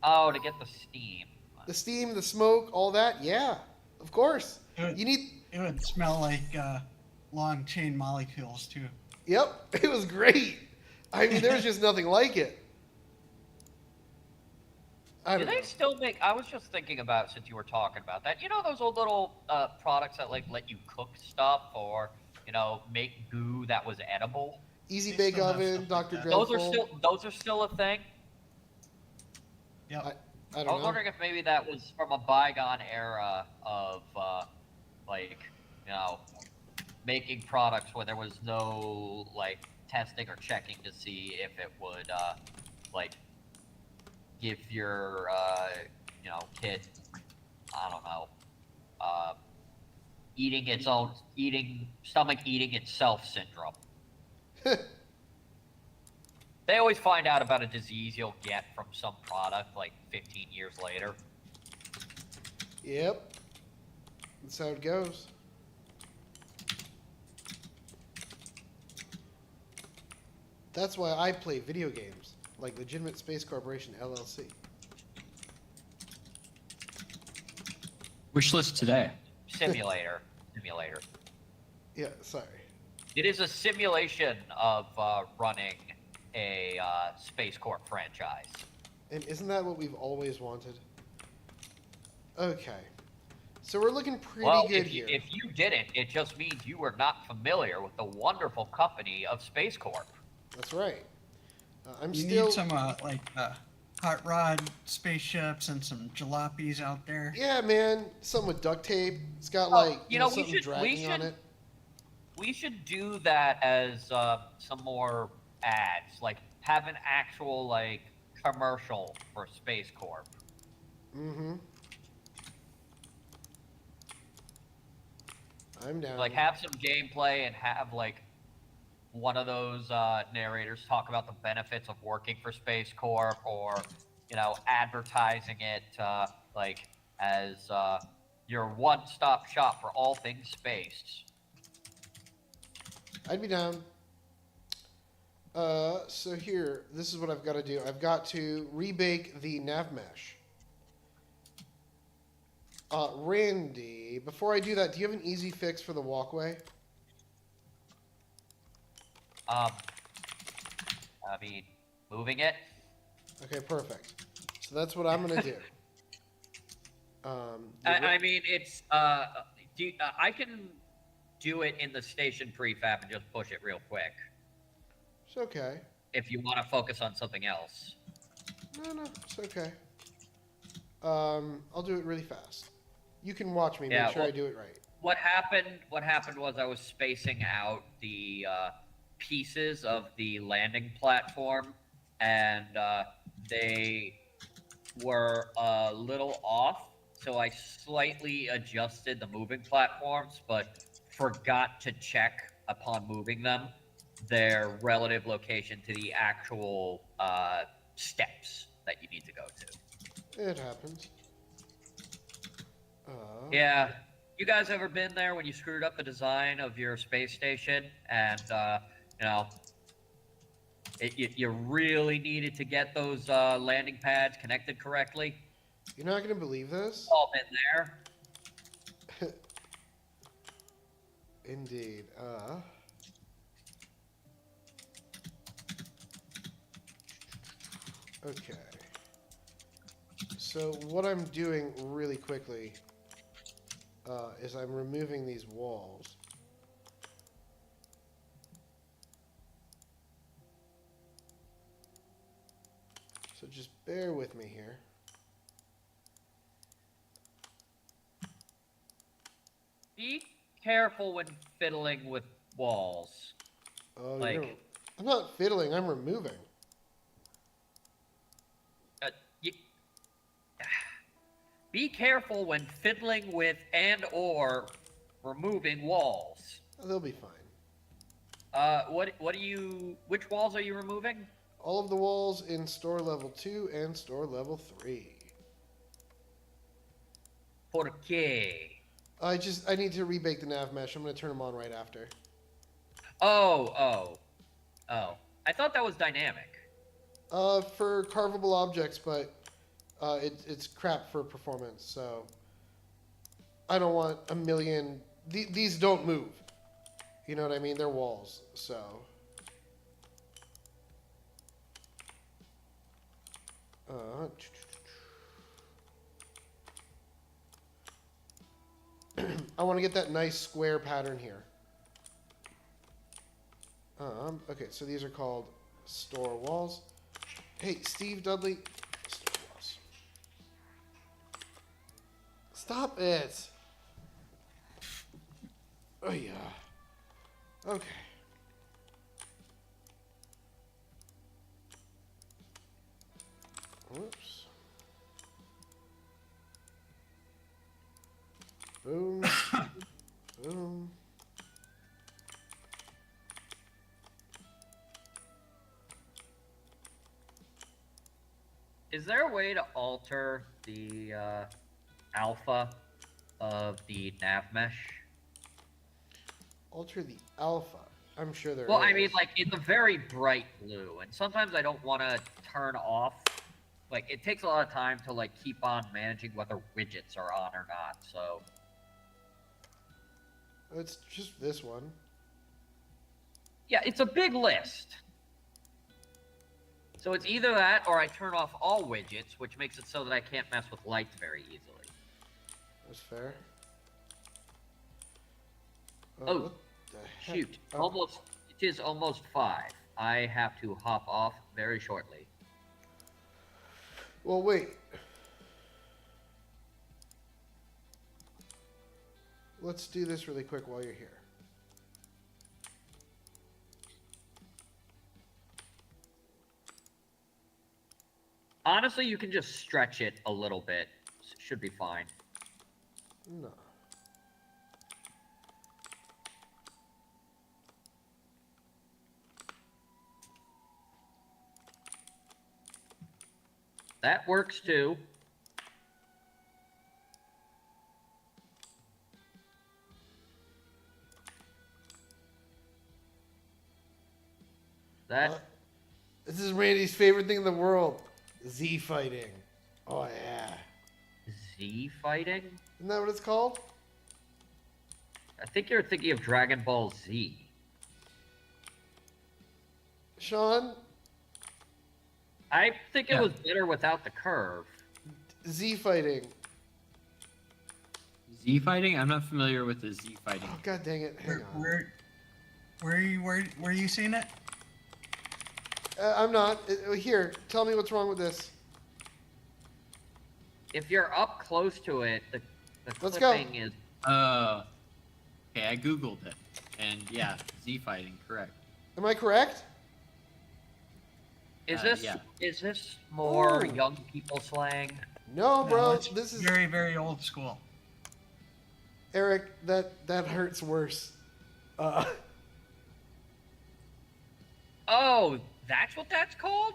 Oh, to get the steam.
The steam, the smoke, all that. Yeah, of course. You need...
It would smell like long chain molecules too.
Yep, it was great. I mean, there was just nothing like it. I
Do
don't
they
know.
still make? I was just thinking about since you were talking about that. You know those old little products that like let you cook stuff or make goo that was edible.
Easy
They
Bake
still have
Oven,
stuff like
Dr.
that.
Dreadful.
Those are still a thing.
Yep.
I
I
don't
was
know.
wondering if maybe that was from a bygone era of making products where there was no like testing or checking to see if it would give your kid, I don't know, eating itself syndrome. They always find out about a disease you'll get from some product like 15 years later.
Yep. That's how it goes. That's why I play video games, like Legitimate Space Corporation, LLC.
Wish list today.
Simulator.
Yeah, sorry.
It is a simulation of running a Space Corp franchise.
And isn't that what we've always wanted? Okay. So we're looking pretty good here.
If you didn't, it just means you were not familiar with the wonderful company of Space Corp.
That's right. I'm
You
still.
need some hot rod spaceships and some jalopies out there.
Yeah, man. Something with duct tape. It's got
Oh,
like
you know, we
something
should-
dragging on it.
We should do that as some more ads, like have an actual like commercial for Space Corp.
Mm-hmm. I'm down.
Like have some gameplay and have like one of those narrators talk about the benefits of working for Space Corp, or advertising it like as your one-stop shop for all things space.
I'd be down. So here, this is what I've got to do. I've got to rebake the nav mesh. Randy, before I do that, do you have an easy fix for the walkway?
I mean, moving it.
Okay, perfect. So that's what I'm gonna do.
I mean, it's I can do it in the station prefab and just push it real quick
It's okay.
if you want to focus on something else.
No, it's okay. I'll do it really fast. You can watch me.
Yeah,
Make sure I
well-
do it right.
What happened was I was spacing out the pieces of the landing platform, and they were a little off, so I slightly adjusted the moving platforms, but forgot to check upon moving them their relative location to the actual steps that you need to go to.
It happens.
Yeah. You guys ever been there when you screwed up the design of your space station and, you really needed to get those landing pads connected correctly?
You're not gonna believe this.
All been there.
Indeed. Okay. So what I'm doing really quickly is I'm removing these walls. So just bear with me here.
Be careful when fiddling with walls.
Oh,
Like-
you're, I'm not fiddling, I'm removing.
You, be careful when fiddling with and/or removing walls.
Oh, they'll be fine.
Which walls are you removing?
All of the walls in store level 2 and store level 3.
Por qué?
I need to rebake the nav mesh. I'm going to turn them on right after.
Oh. I thought that was dynamic.
For carvable objects, but it's crap for performance, so I don't want a million. These don't move. You know what I mean? They're walls, so. I want to get that nice square pattern here. Okay, so these are called store walls. Hey, Steve Dudley. Store walls. Stop it. Oh, yeah. Okay. Whoops. Boom. Boom.
Is there a way to alter the alpha of the nav mesh?
Alter the alpha. I'm sure there
Well,
is.
I mean, like, it's a very bright blue, and sometimes I don't want to turn off. Like, it takes a lot of time to, like, keep on managing whether widgets are on or not, so...
It's just this one.
Yeah, it's a big list. So it's either that, or I turn off all widgets, which makes it so that I can't mess with lights very easily.
That's fair.
Oh,
what the heck?
Shoot,
Oh,
it is almost 5. I have to hop off very shortly.
well, wait. Let's do this really quick while you're here.
Honestly, you can just stretch it a little bit. Should be fine.
No.
That works too. That
What? This is Randy's favorite thing in the world. Z fighting. Oh yeah.
Z fighting?
Isn't that what it's called?
I think you're thinking of Dragon Ball Z.
Sean,
I think it
Yeah.
was better without the curve.
Z fighting.
Z fighting? I'm not familiar with the Z fighting.
Oh god dang it. Hang on.
Where are you seeing it?
I'm not. Here, tell me what's wrong with this.
If you're up close to it, the
Let's go.
clipping is...
Okay, I googled it, and yeah, Z fighting, correct.
Am I correct?
Yeah.
Is this more
Ooh.
young people slang?
No,
No,
bro.
it's
This is
very, very old school.
Eric. That hurts worse.
Oh, that's what that's called?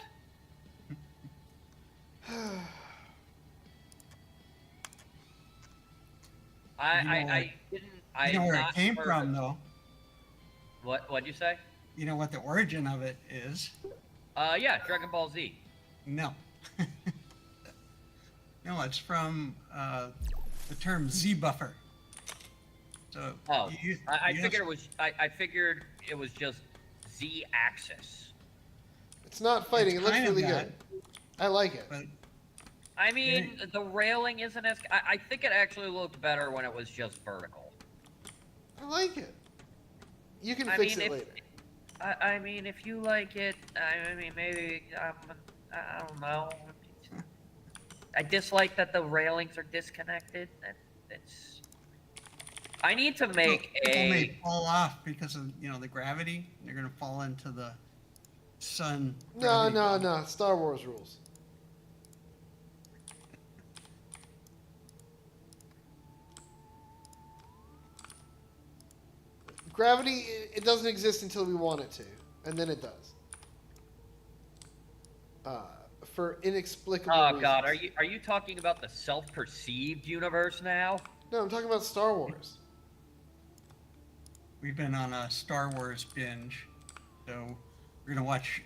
I didn't. I
You know where
not
it came
heard
from,
of-
though.
What'd you say?
You know what the origin of it is?
Yeah, Dragon Ball Z.
No. No, it's from the term Z buffer. So
Oh, I
you
figured it was. I figured it was just Z axis.
It's not fighting.
It's
It looks
kind of
really
that.
good. I like it.
But
I mean, the railing isn't as. I think it actually looked better when it was just vertical.
I like it. You can
I
fix
mean,
it
if-
later.
I mean, if you like it, I mean, maybe I don't know. I dislike that the railings are disconnected. It's. I need to make
people
a.
may fall off because of the gravity. They're gonna fall into the sun.
No,
gravity.
no, no. Star Wars rules. Gravity, it doesn't exist until we want it to, and then it does. For inexplicable
Oh
reasons.
God, are you talking about the self-perceived universe now?
No, I'm talking about Star Wars.
We've been on a Star Wars binge, so we're gonna watch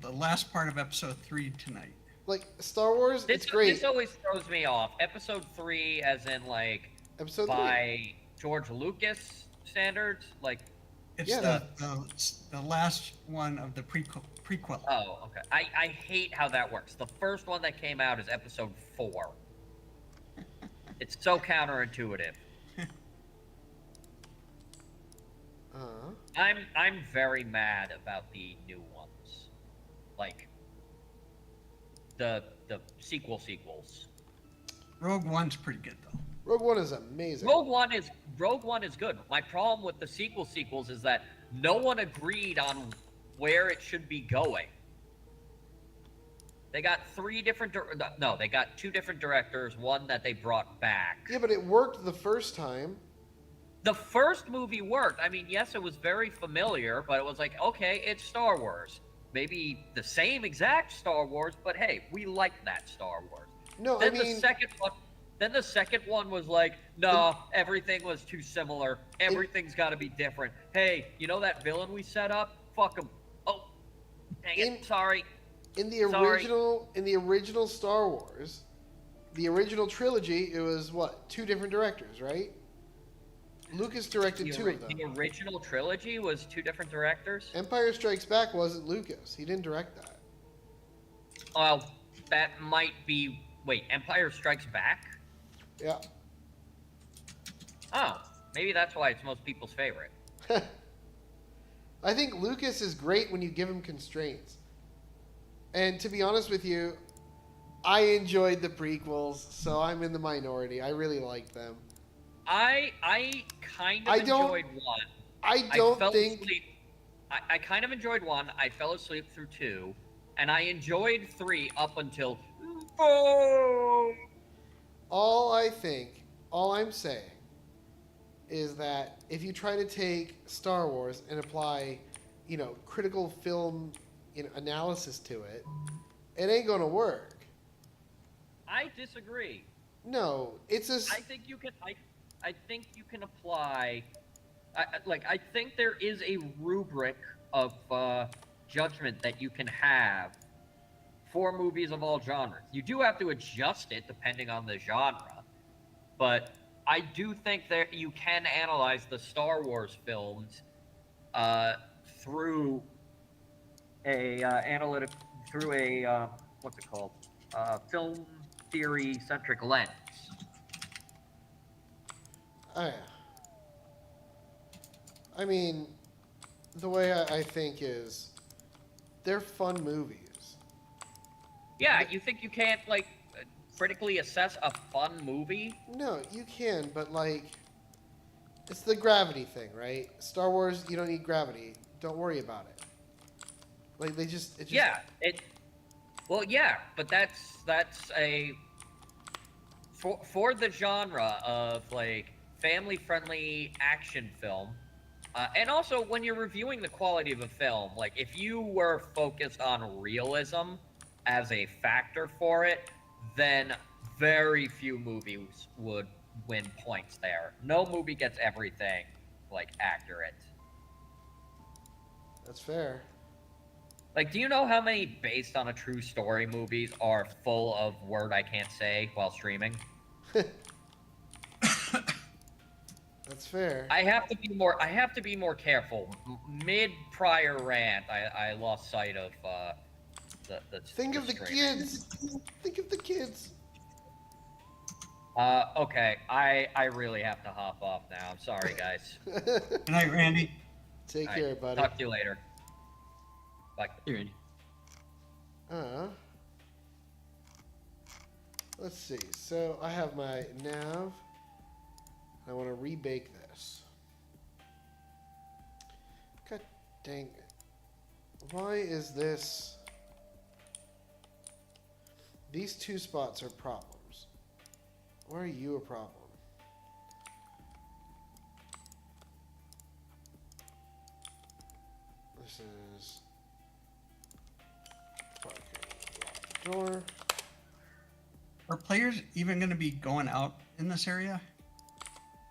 the last part of Episode 3 tonight.
Like Star Wars, it's great.
This always throws me off. Episode 3, as in like
Episode 3.
by George Lucas standards, like.
It's
Yeah.
the last one of the prequel.
Oh, okay. I hate how that works. The first one that came out is episode 4. It's so counterintuitive. I'm very mad about the new ones. Like the sequels.
Rogue One's pretty good though.
Rogue One is amazing.
Rogue One is good. My problem with the sequels is that no one agreed on where it should be going. They got they got 2 different directors, one that they brought back.
Yeah, but it worked the first time.
The first movie worked. I mean, yes, it was very familiar, but it was like, okay, it's Star Wars. maybe the same exact Star Wars, but hey, we like that Star Wars.
No,
Then
I mean,
the second one was like, no, everything was too similar. Everything's got to be different. Hey, you know that villain we set up? Fuck him. Oh, dang it. Sorry.
in the
Sorry.
original Star Wars, the original trilogy, it was what, 2 different directors, right? Lucas directed 2 of them.
The original trilogy was 2 different directors.
Empire Strikes Back wasn't Lucas. He didn't direct that.
Well, that might be. Wait, Empire Strikes Back?
Yeah.
Oh, maybe that's why it's most people's favorite.
I think Lucas is great when you give him constraints. And to be honest with you, I enjoyed the prequels, so I'm in the minority. I really like them.
I kind of enjoyed one.
I don't think.
I kind of enjoyed one. I fell asleep through 2, and I enjoyed 3 up until 4.
All I'm saying is that if you try to take Star Wars and apply, critical film, analysis to it, it ain't gonna work.
I disagree.
No, it's a.
I think you can. I think you can apply. I think there is a rubric of judgment that you can have for movies of all genres. You do have to adjust it depending on the genre, but I do think that you can analyze the Star Wars films through a what's it called? Film theory centric lens.
I mean, the way I think is, they're fun movies.
Yeah, you think you can't critically assess a fun movie?
No, you can, but it's the gravity thing, right? Star Wars, you don't need gravity. Don't worry about it. It's just.
Yeah, Well, yeah, but that's a for the genre of family-friendly action film, and also when you're reviewing the quality of a film, if you were focused on realism as a factor for it, then very few movies would win points there. No movie gets everything accurate.
That's fair.
Do you know how many based on a true story movies are full of word I can't say while streaming?
That's fair.
I have to be more careful. Mid prior rant, I lost sight of the
Think of the kids. Think of the kids.
Okay, I really have to hop off now. I'm sorry, guys.
Good night, Randy.
Take
All
care,
right,
buddy.
talk to you later. Bye.
Hey, Randy.
Let's see. So I have my nav. I want to rebake this. God dang it. Why is this? These 2 spots are problems. Why are you a problem? This is parking lot door.
Are players even going to be going out in this area?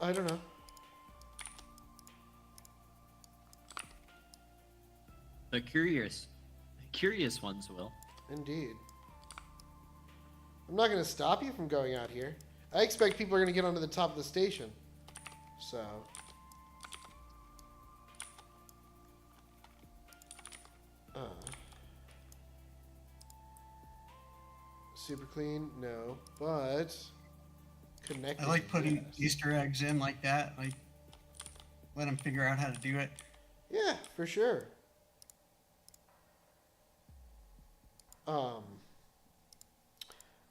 I don't know.
The curious ones will.
Indeed. I'm not going to stop you from going out here. I expect people are going to get onto the top of the station. So. Super clean? No. But. Connected.
I like putting
yes.
Easter eggs in like that. Let them figure out how to do it.
Yeah, for sure.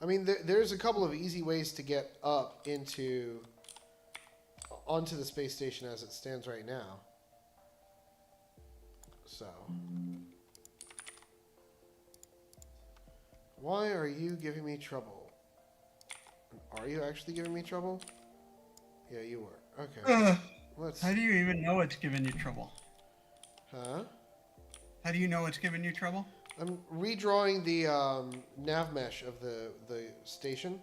I mean, there's a couple of easy ways to get up onto the space station as it stands right now. So, why are you giving me trouble? Are you actually giving me trouble? Yeah, you were. Okay. Let's.
How do you even know it's giving you trouble?
Huh?
How do you know it's giving you trouble?
I'm redrawing the nav mesh of the station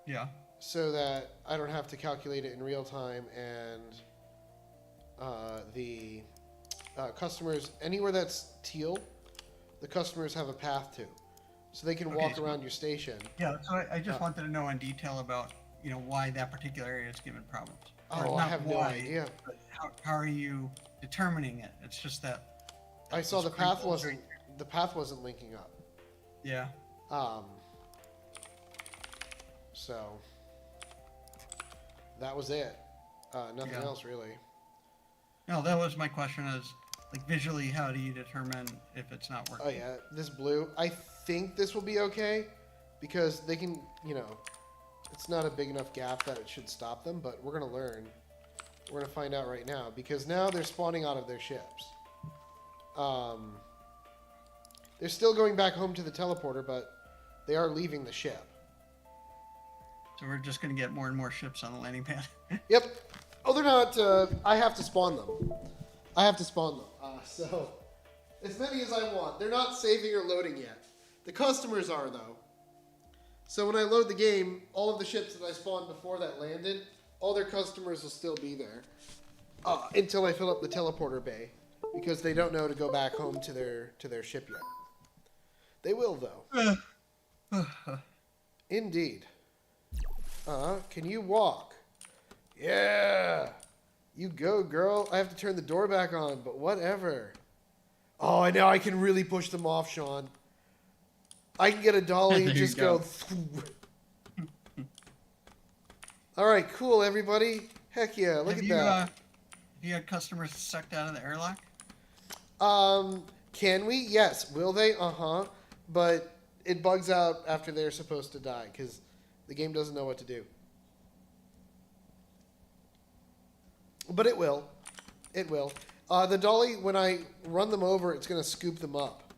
Yeah.
so that I don't have to calculate it in real time, and the customers, anywhere that's teal, the customers have a path to. So they can walk
so-
around your station.
Yeah, so I just wanted to know in detail about, why that particular area is giving problems. Or
Oh, I
not
have no
why,
idea.
But how are you determining it? It's just that.
I saw the
those
path
crinkles
wasn't the path wasn't linking up.
Yeah.
So that was it. Nothing
Yeah.
else really.
No, that was my question is, like, visually, how do you determine if it's not working?
Oh yeah, this blue. I think this will be okay because they can, it's not a big enough gap that it should stop them, but we're gonna learn. We're gonna find out right now because now they're spawning out of their ships. They're still going back home to the teleporter, but they are leaving the ship.
So we're just going to get more and more ships on the landing pad.
Yep. Oh, they're not. I have to spawn them. So, as many as I want. They're not saving or loading yet. The customers are, though. So when I load the game, all of the ships that I spawned before that landed, all their customers will still be there. Until I fill up the teleporter bay. Because they don't know to go back home to their ship yet. They will, though. Indeed. Can you walk? Yeah. You go, girl. I have to turn the door back on, but whatever. Oh, now I can really push them off, Sean. I can get a dolly and
There you
just go. All right, cool, everybody. Heck yeah, look
Have
at
you,
that.
Have you had customers sucked out of the airlock?
Can we? Yes. Will they? But it bugs out after they're supposed to die because the game doesn't know what to do. But it will. It will. The dolly, when I run them over, it's going to scoop them up.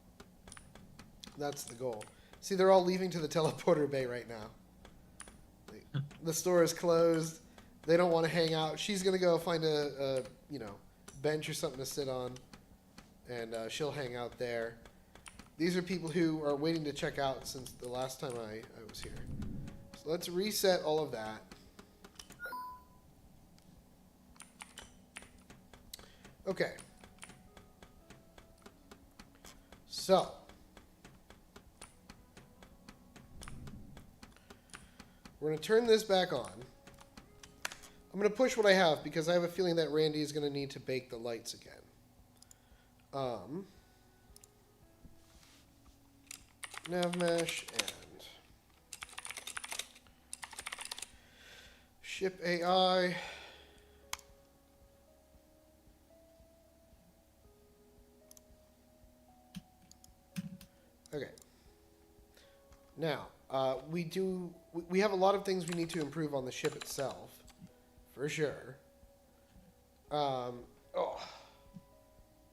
That's the goal. See, they're all leaving to the teleporter bay right now. The store is closed. They don't want to hang out. She's going to go find a bench or something to sit on. And she'll hang out there. These are people who are waiting to check out since the last time I was here. So let's reset all of that. Okay. So. We're going to turn this back on. I'm going to push what I have because I have a feeling that Randy is going to need to bake the lights again. Nav mesh and ship AI. Okay. Now, we have a lot of things we need to improve on the ship itself, for sure.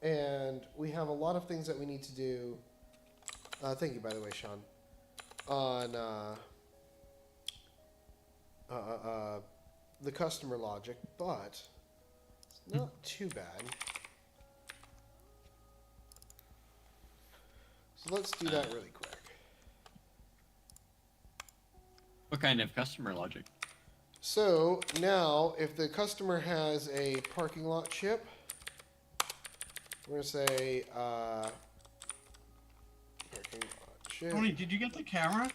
And we have a lot of things that we need to do. Thank you, by the way, Sean. On the customer logic, but it's not too bad. So let's do that really quick.
What kind of customer logic?
So now, if the customer has a parking lot ship, we're gonna say parking lot ship.
Tony, did you get the camera?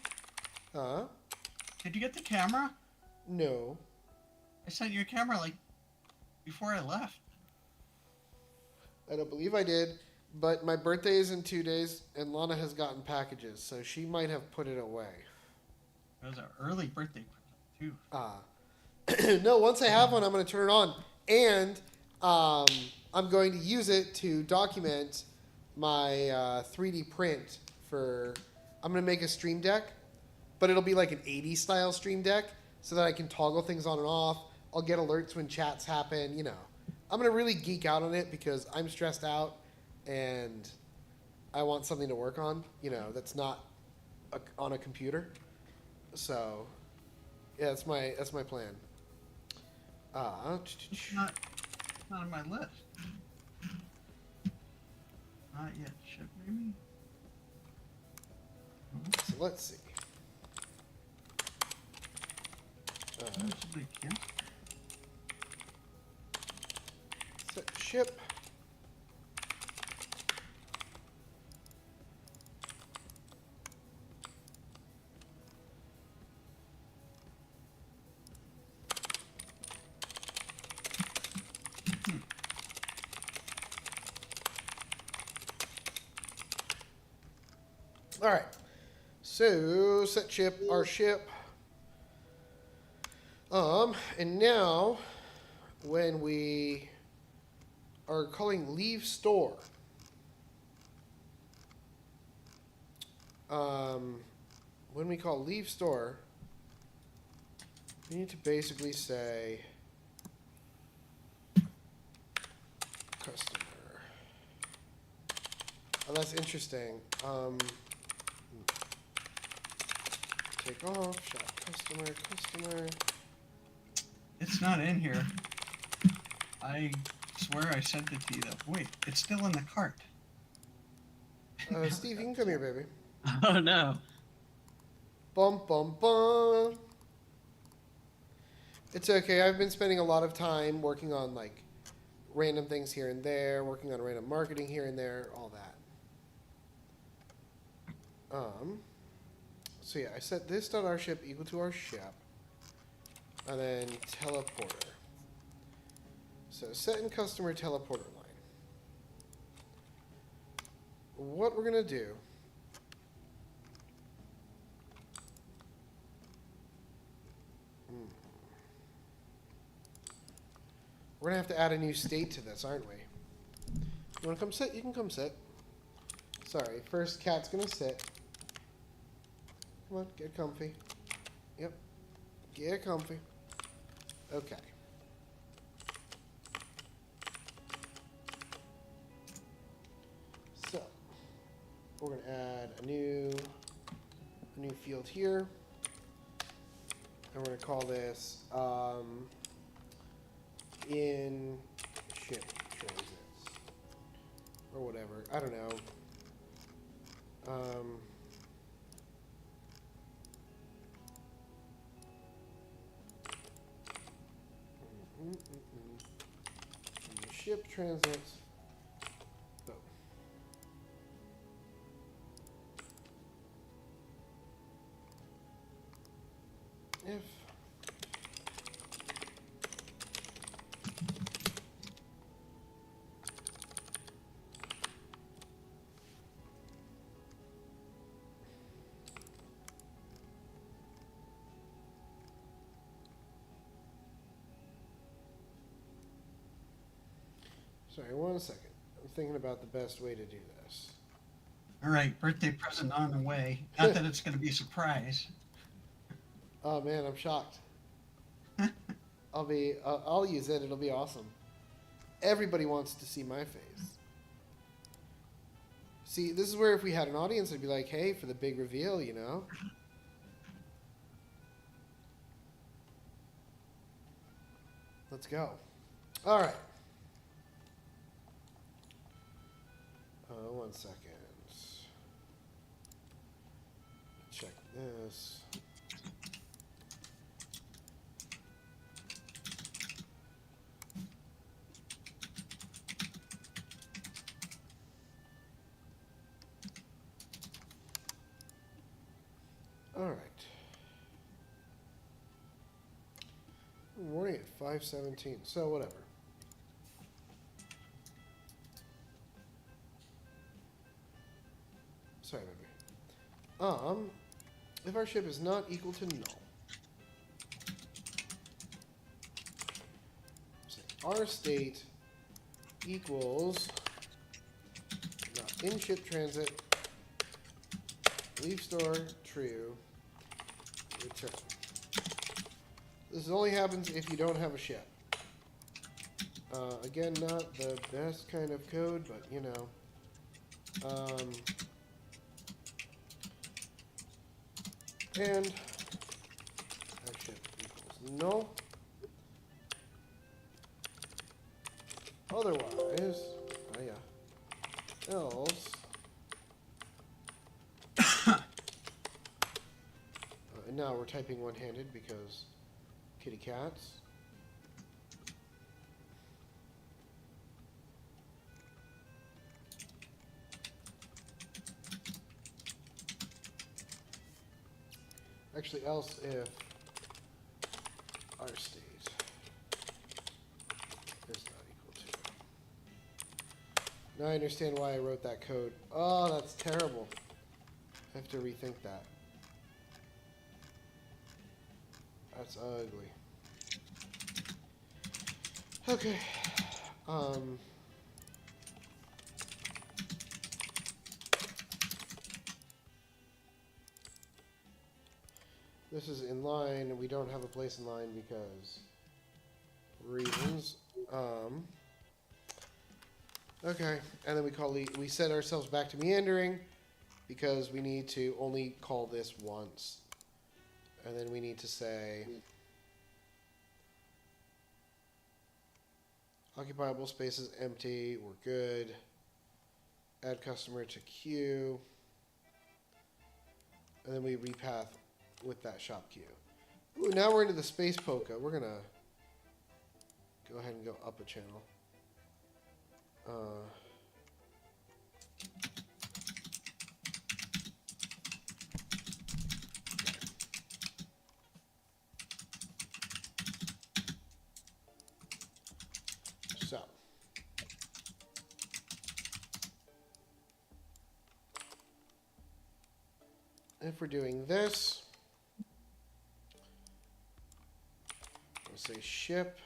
Did you get the camera?
No.
I sent you a camera like before I left.
I don't believe I did, but my birthday is in 2 days, and Lana has gotten packages, so she might have put it away.
It was an early birthday present too.
No, once I have one, I'm going to turn it on, and I'm going to use it to document my 3D print for. I'm going to make a stream deck, but it'll be like an 80s style stream deck, so that I can toggle things on and off. I'll get alerts when chats happen. I'm going to really geek out on it because I'm stressed out, and I want something to work on. That's not on a computer. So, yeah, that's my plan.
It's not on my list. Not yet. Ship maybe.
So let's see.
Somebody can't.
Set ship. All right. So set ship, our ship. And now when we are calling leave store, when we call leave store, we need to basically say customer. Oh, that's interesting. Take off, shop customer.
It's not in here. I swear I sent it to you though. Wait, it's still in the cart.
Steve, you can come here, baby.
Oh no.
Bum, bum, bum. It's okay. I've been spending a lot of time working on like random things here and there, working on random marketing here and there, all that. So yeah, I set this dot our ship equal to our ship, and then teleporter. So set in customer teleporter line. What we're gonna do. We're gonna have to add a new state to this, aren't we? You wanna come sit? You can come sit. Sorry, first cat's gonna sit. Come on, get comfy. Yep. Get comfy. Okay. So we're gonna add a new field here. And we're gonna call this in ship transits or whatever. I don't know. Ship transits. Boom. If sorry, 1 second. I'm thinking about the best way to do this.
All right, birthday present on the way. Not that it's going to be a surprise.
Oh man, I'm shocked. I'll use it. It'll be awesome. Everybody wants to see my face. See, this is where if we had an audience, I'd be like, hey, for the big reveal, you know? Let's go. All right. 1 second. Check this. All right. Morning at 5:17. So whatever. Sorry, baby. If our ship is not equal to null, so our state equals not in ship transit, leave store, true, return. This only happens if you don't have a ship. Again, not the best kind of code, but you know. And our ship equals null. Otherwise, else. And now we're typing one-handed because kitty cats. Actually, else if our state is not equal to. Now I understand why I wrote that code. Oh, that's terrible. I have to rethink that. That's ugly. Okay. This is in line, and we don't have a place in line because reasons. Okay, and then we set ourselves back to meandering because we need to only call this once. And then we need to say occupiable space is empty, we're good. Add customer to queue. And then we repath with that shop queue. Ooh, now we're into the space polka. We're gonna go ahead and go up a channel. So. If we're doing this, we'll say ship,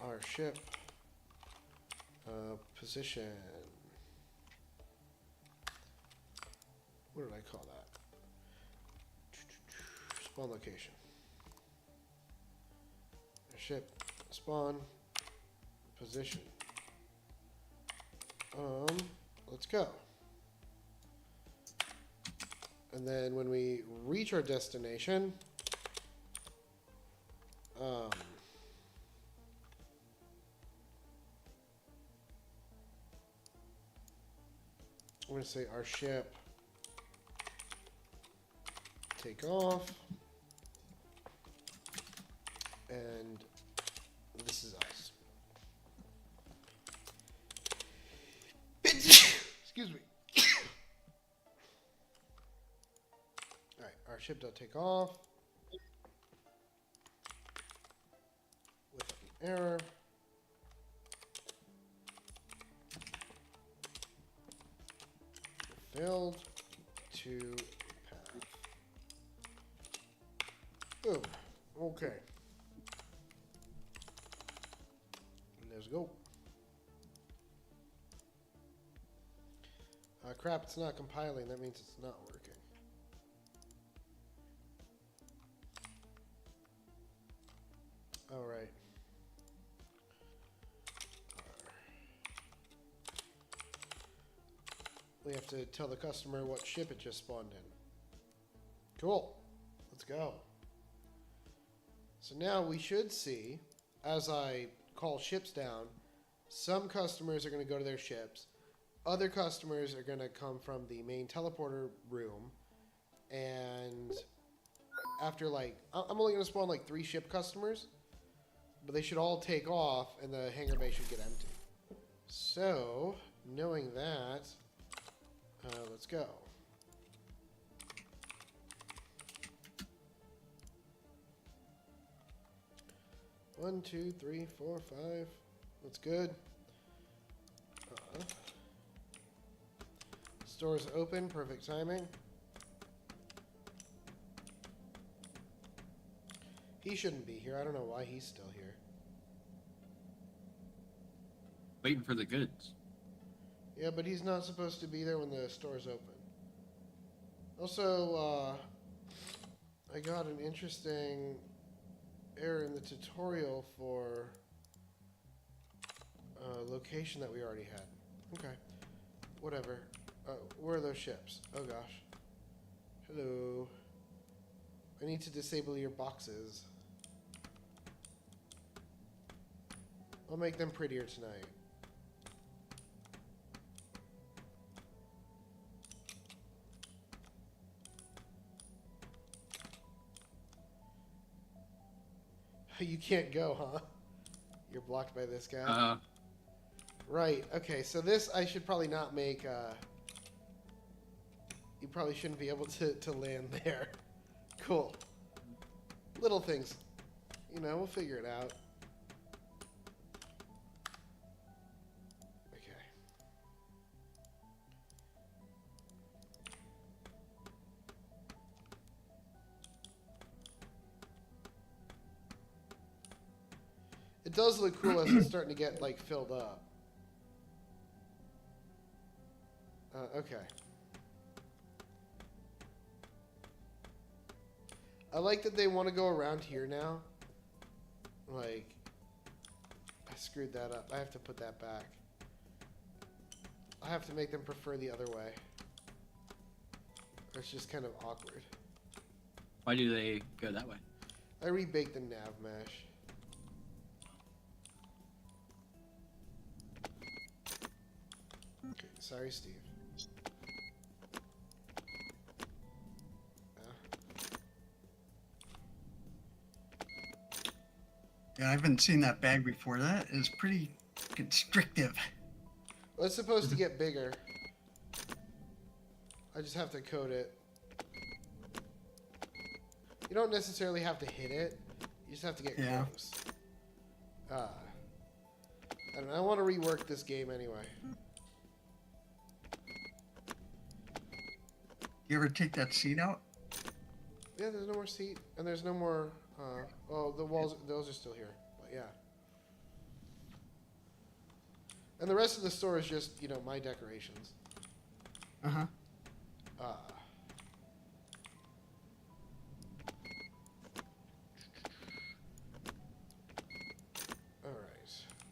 our ship, position. What did I call that? Spawn location. Our ship, spawn, position. Let's go. And then when we reach our destination, I'm going to say our ship take off, and this is us. Excuse me. Alright, our ship does take off with an error. Failed to path. Boom. Okay. Let's go. Crap, it's not compiling. That means it's not working. All right. We have to tell the customer what ship it just spawned in. Cool. Let's go. So now we should see, as I call ships down, some customers are going to go to their ships. Other customers are going to come from the main teleporter room. And after I'm only going to spawn 3 ship customers. But they should all take off and the hangar bay should get empty. So, knowing that, let's go. One, 2, 3, 4, 5. That's good. Store's open, perfect timing. He shouldn't be here. I don't know why he's still here.
Waiting for the goods.
Yeah, but he's not supposed to be there when the store's open. Also, I got an interesting error in the tutorial for a location that we already had. Okay. Whatever. Where are those ships? Oh gosh. Hello. I need to disable your boxes. I'll make them prettier tonight. You can't go, huh? You're blocked by this guy. Right. Okay. So this I should probably not make. You probably shouldn't be able to land there. Cool. Little things. You know, we'll figure it out. Okay. It does look cool as it's starting to get, like, filled up. Okay. I like that they want to go around here now. Like, I screwed that up. I have to put that back. I have to make them prefer the other way. It's just kind of awkward.
Why do they go that way?
I rebaked the nav mesh. Okay, sorry, Steve.
Yeah, I haven't seen that bag before. That is pretty constrictive.
Well, it's supposed to get bigger. I just have to code it. You don't necessarily have to hit it. You just have to get close. I don't know. I want to rework this game anyway.
You ever take that seat out?
Yeah, there's no more seat, and there's no more. Oh, the walls, those are still here. But yeah. And the rest of the store is just, you know, my decorations.
Uh-huh.
Alright.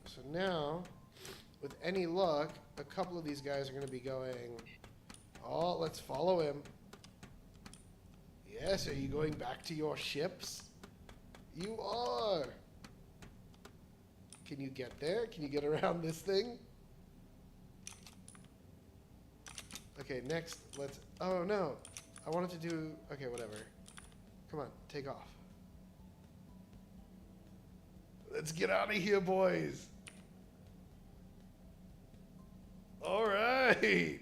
So now, with any luck, a couple of these guys are going to be going, oh, let's follow him. Yes, are you going back to your ships? You are. Can you get there? Can you get around this thing? Okay, next, let's... Oh, no. I wanted to do... Okay, whatever. Come on, take off. Let's get out of here, boys. All right.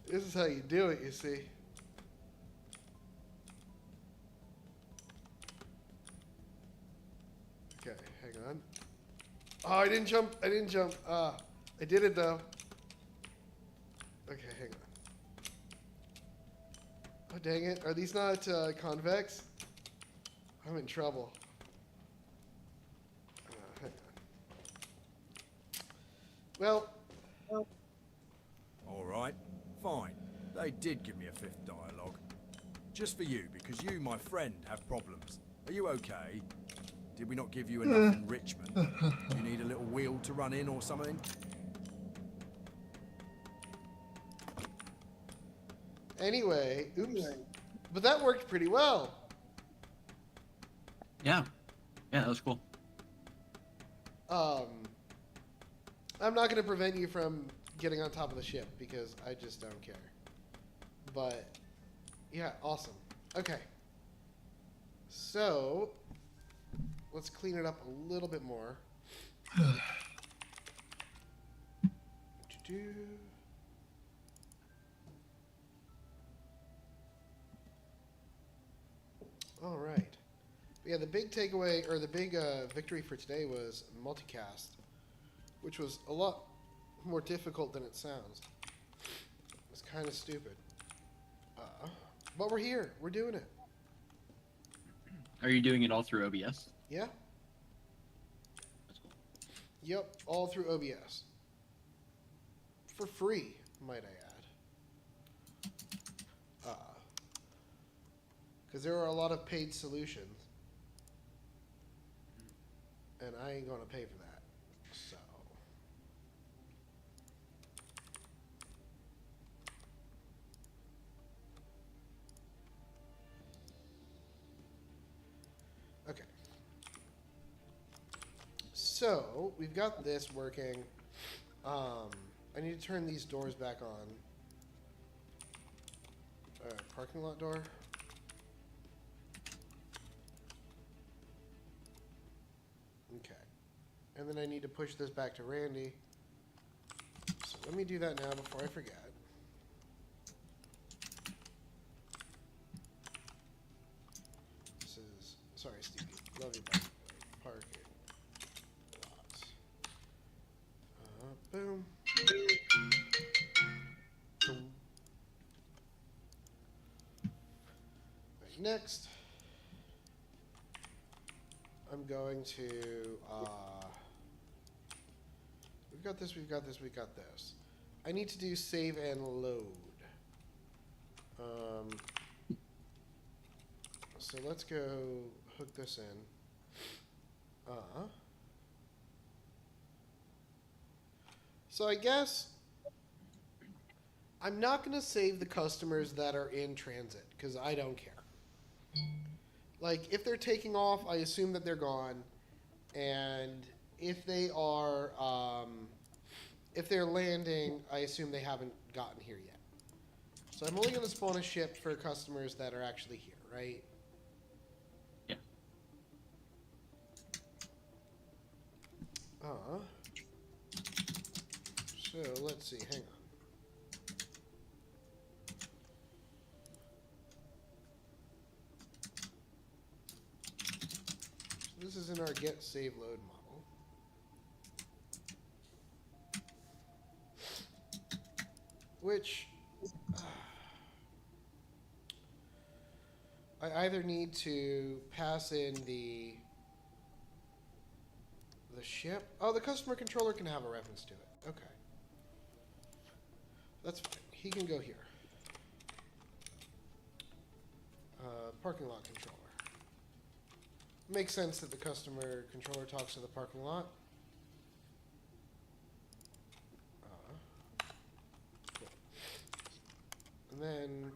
This is how you do it, you see. Okay, hang on. Oh, I didn't jump. I didn't jump. I did it, though. Okay, hang on. Oh, dang it. Are these not convex? I'm in trouble. Hang on. Well.
All right, fine. They did give me a fifth dialogue. Just for you, because you, my friend, have problems. Are you okay? Did we not give you enough enrichment? Do you need a little wheel to run in or something?
Anyway, oops. But that worked pretty well.
Yeah. Yeah, that was cool.
I'm not going to prevent you from getting on top of the ship because I just don't care. But, yeah, awesome. Okay. So, let's clean it up a little bit more. Do-do. All right. Yeah, the big takeaway, or the big victory for today was multicast, which was a lot more difficult than it sounds. It's kind of stupid. But we're here. We're doing it.
Are you doing it all through OBS?
Yeah?
That's cool.
Yep, all through OBS. For free, might I add. Because there are a lot of paid solutions. And I ain't going to pay for that. So. Okay. So, we've got this working. I need to turn these doors back on. Parking lot door. And then I need to push this back to Randy. So let me do that now before I forget. This is, sorry Stevie, love you, buddy. Parking lots. Boom. Boom. Right, next, I'm going to, we've got this, we've got this, we've got this. I need to do save and load. So let's go hook this in. So I guess I'm not going to save the customers that are in transit because I don't care. Like, if they're taking off, I assume that they're gone. And if they are, if they're landing, I assume they haven't gotten here yet. So I'm only going to spawn a ship for customers that are actually here, right?
Yeah.
So let's see, hang on. So this is in our get save load model. Which I either need to pass in the ship. Oh, the customer controller can have a reference to it. Okay. That's fine. He can go here. Parking lot controller. Makes sense that the customer controller talks to the parking lot. Cool. And then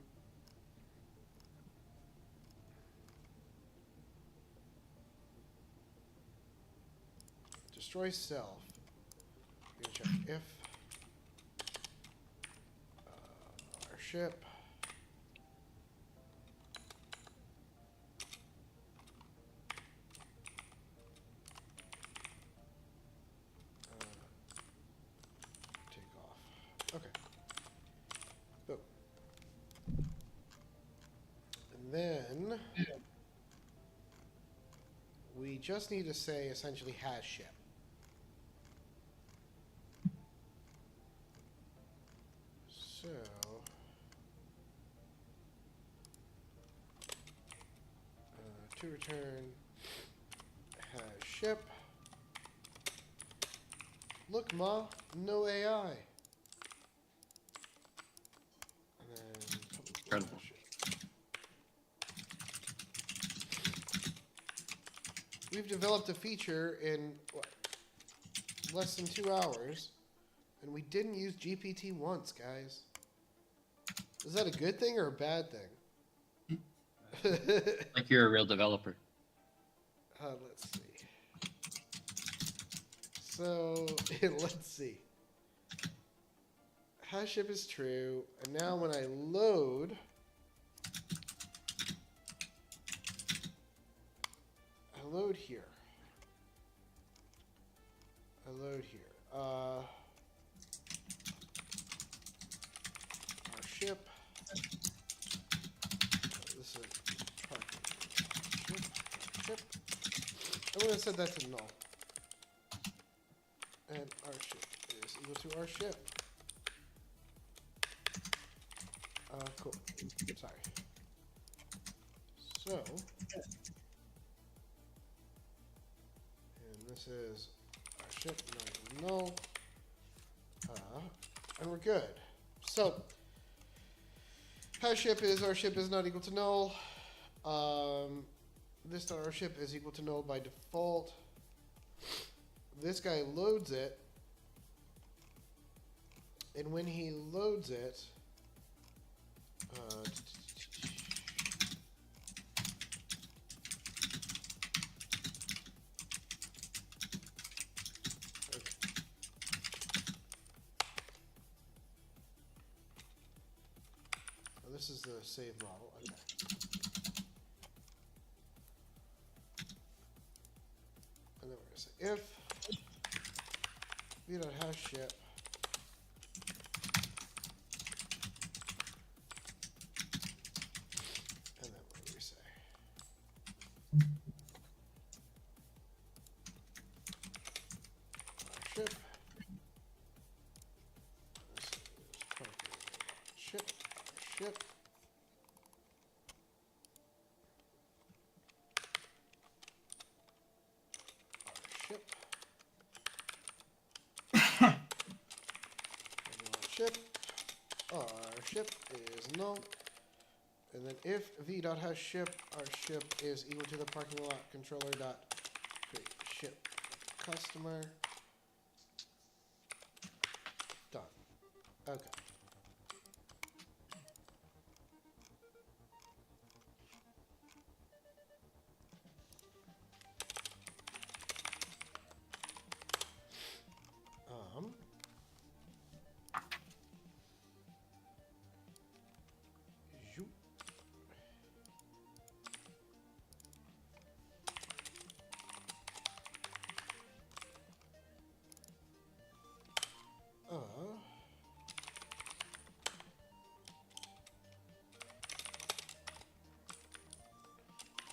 destroy self. We're gonna check if our ship take off. Okay. Boom. And then we just need to say essentially has ship. So to return has ship. Look, Ma, no AI. And then
Incredible.
we've developed a feature in what, less than 2 hours, and we didn't use GPT once, guys. Is that a good thing or a bad thing?
Like you're a real developer.
Let's see. So, let's see. Hash ship is true, and now when I load, I load here. I load here. Our ship. This is parking. Ship. I'm going to set that to null. And our ship is equal to our ship. Cool. Sorry. So, and this is our ship, not null. And we're good. So, hash ship is our ship is not equal to null. This our ship is equal to null by default. This guy loads it, and when he loads it, this is the save model. Okay. And then we're going to say if v.has ship. And then what do we say? Our ship. This is parking ship. Ship. Ship. Our ship is null. And then if v.has ship, our ship is equal to the parking lot controller dot create ship customer. Done. Okay. Zoop.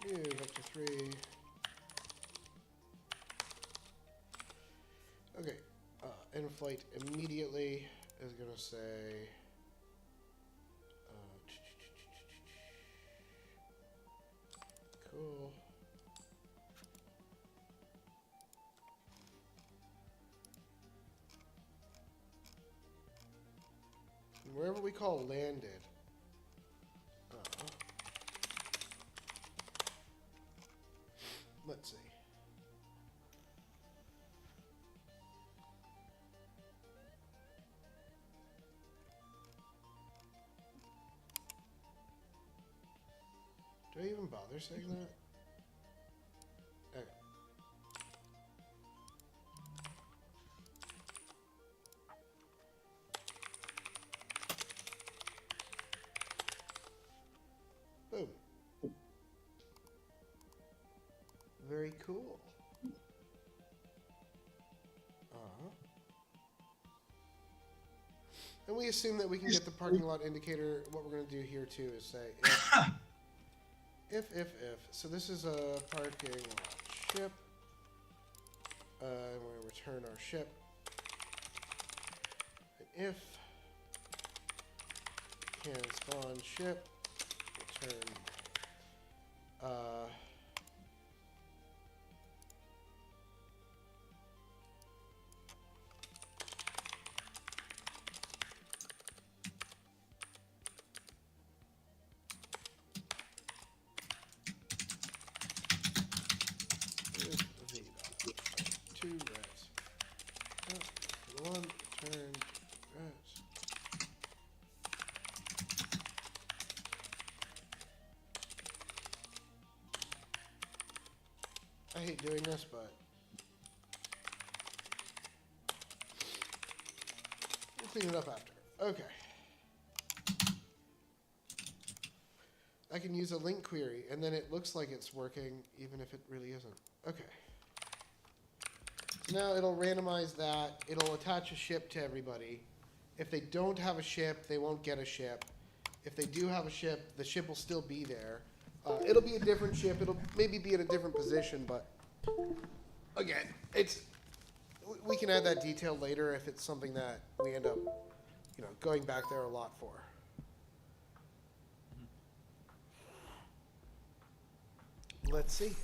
New vector 3. Okay, in flight immediately is gonna say cool. Wherever we call landed. Let's see. Do I even bother saying that? Okay. Boom. Very cool. And we assume that we can get the parking lot indicator. What we're going to do here too is say if. So this is a parking lot ship. And we're going to return our ship. And if can spawn ship, return two reds. One return reds. I hate doing this, but we'll clean it up after. Okay. I can use a link query, and then it looks like it's working, even if it really isn't. Okay. So now it'll randomize that. It'll attach a ship to everybody. If they don't have a ship, they won't get a ship. If they do have a ship, the ship will still be there. It'll be a different ship. It'll maybe be in a different position, but again, we can add that detail later if it's something that we end up, going back there a lot for. Let's see.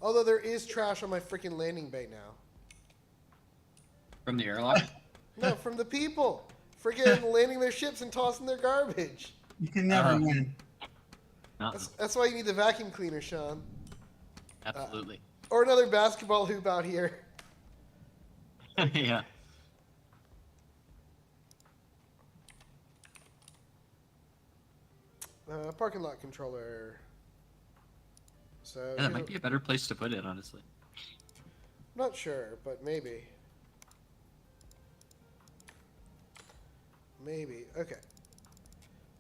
Although there is trash on my freaking landing bay now.
From the airlock?
No, from the people. Freaking landing their ships and tossing their garbage.
You can never win.
No,
That's why you need the vacuum cleaner, Sean.
absolutely.
Or another basketball hoop out here.
Yeah.
Parking lot controller. So
Yeah, that might be a better place to put it, honestly.
not sure, but maybe. Maybe. Okay.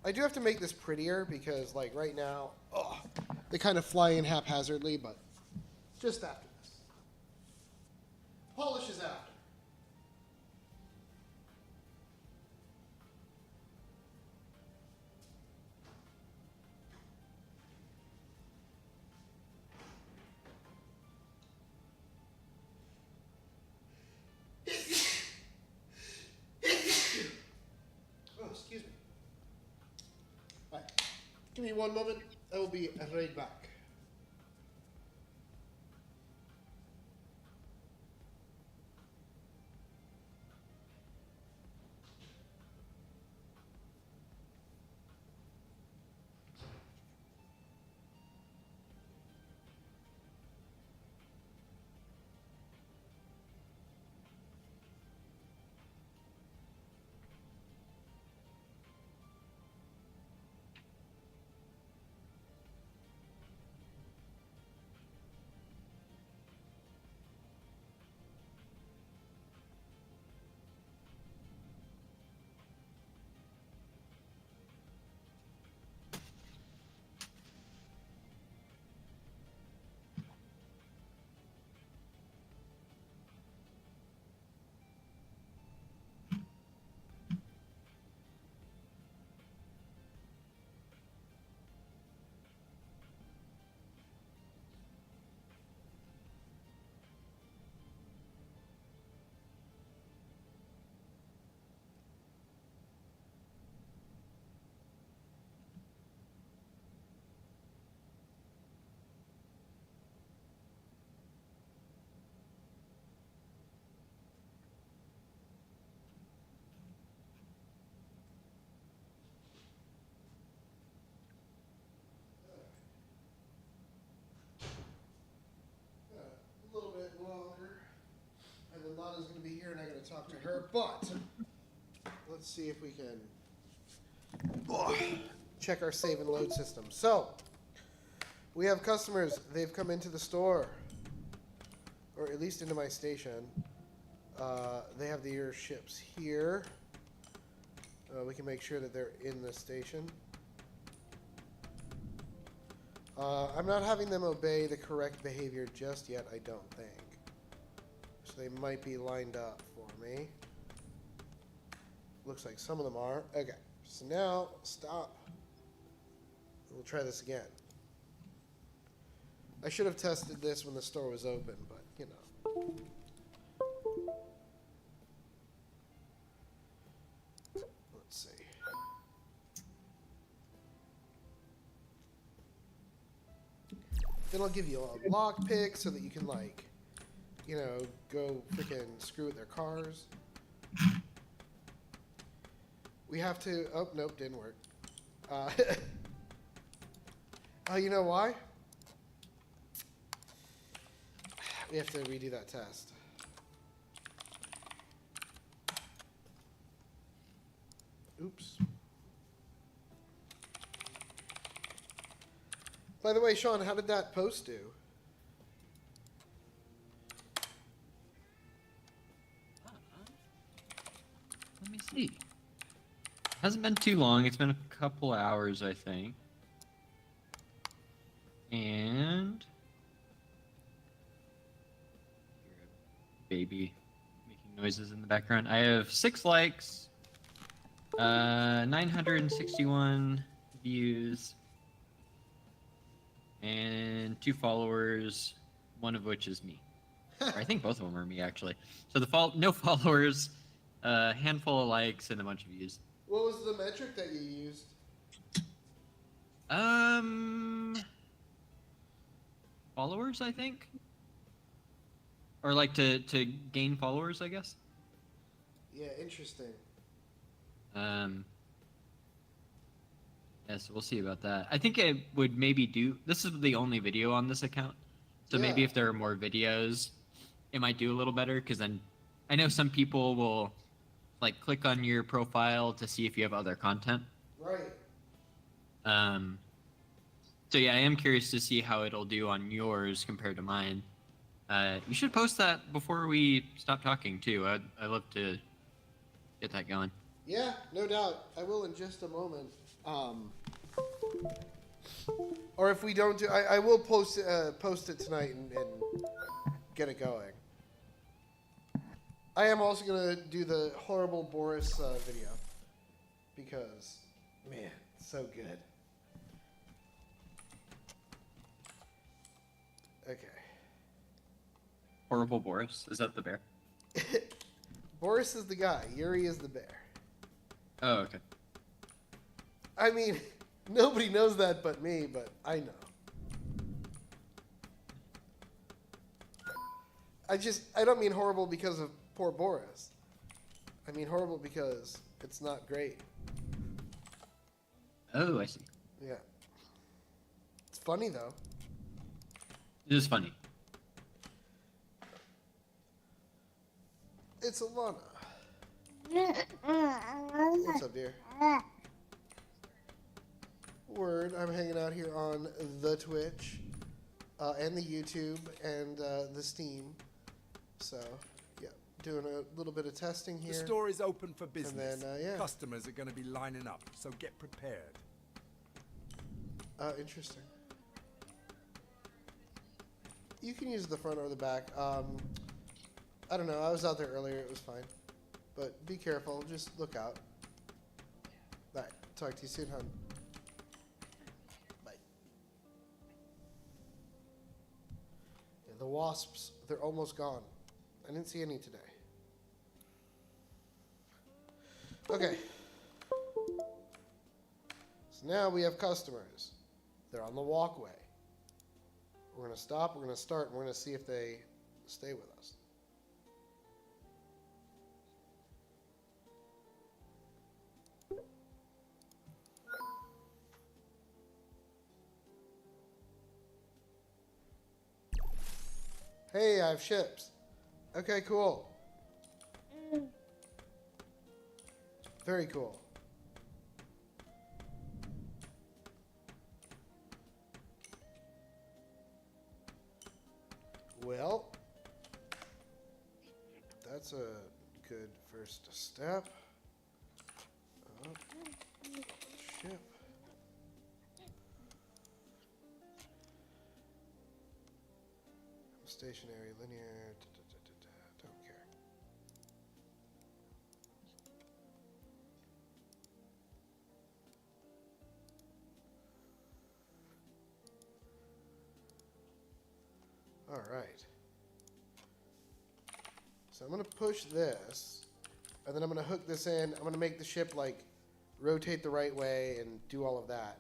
I do have to make this prettier because, like, right now, they kind of fly in haphazardly, but just after this. Give me one moment. I will be right back. A little bit longer. And then Lana's going to be here and I got to talk to her. But let's see if we can check our save and load system. So we have customers. They've come into the store, or at least into my station. They have their ships here. We can make sure that they're in the station. I'm not having them obey the correct behavior just yet, I don't think. So they might be lined up for me. Looks like some of them are. Okay, so now stop. We'll try this again. I should have tested this when the store was open, but you know. Let's see. Then I'll give you a lockpick so that you can, like, you know, go freaking screw with their cars. We have to. Oh, nope, didn't work. Oh, you know why? We have to redo that test. Oops. By the way, Sean, how did that post do?
Let me see. Hasn't been too long. It's been a couple hours, I think. And baby making noises in the background. I have 6 likes, 961 views, and 2 followers, one of which is me. Or I think both of them are me, actually. So no followers, a handful of likes, and a bunch of views.
What was the metric that you used?
Followers, I think, or like to gain followers, I guess.
Yeah, interesting.
Yeah, so we'll see about that. I think I would maybe do. This is the only video on this account, so maybe
Yeah.
if there are more videos, it might do a little better. Because then, I know some people will, like, click on your profile to see if you have other content.
Right.
So yeah, I am curious to see how it'll do on yours compared to mine. You should post that before we stop talking too. I'd love to get that going.
Yeah, no doubt. I will in just a moment. Or if we don't do, I will post it tonight and get it going. I am also gonna do the horrible Boris video because, man, it's so good. Okay.
Horrible Boris, is that the bear?
Boris is the guy. Yuri is the bear.
Oh, okay.
I mean, Nobody knows that but me, but I know. I don't mean horrible because of poor Boris. I mean horrible because it's not great.
Oh, I see.
Yeah. It's funny though.
It is funny.
It's Alana. What's up, dear? Word, I'm hanging out here on the Twitch, and the YouTube, and the Steam. So, yeah, doing a little bit of testing
The
here.
store is open for business.
then, yeah.
Customers are going to be lining up, so get prepared.
Interesting. You can use the front or the back. I don't know. I was out there earlier. It was fine. But be careful. Just look out. Bye. Talk to you soon, hon. Bye. Yeah, the wasps, they're almost gone. I didn't see any today. Okay. So now we have customers. They're on the walkway. We're going to stop, we're going to start, and we're going to see if they stay with us. Hey, I have ships. Okay, cool. Very cool. Well, that's a good first step. Ship. Stationary, linear, don't care. All right. So I'm going to push this, and then I'm going to hook this in. I'm going to make the ship, like, rotate the right way and do all of that.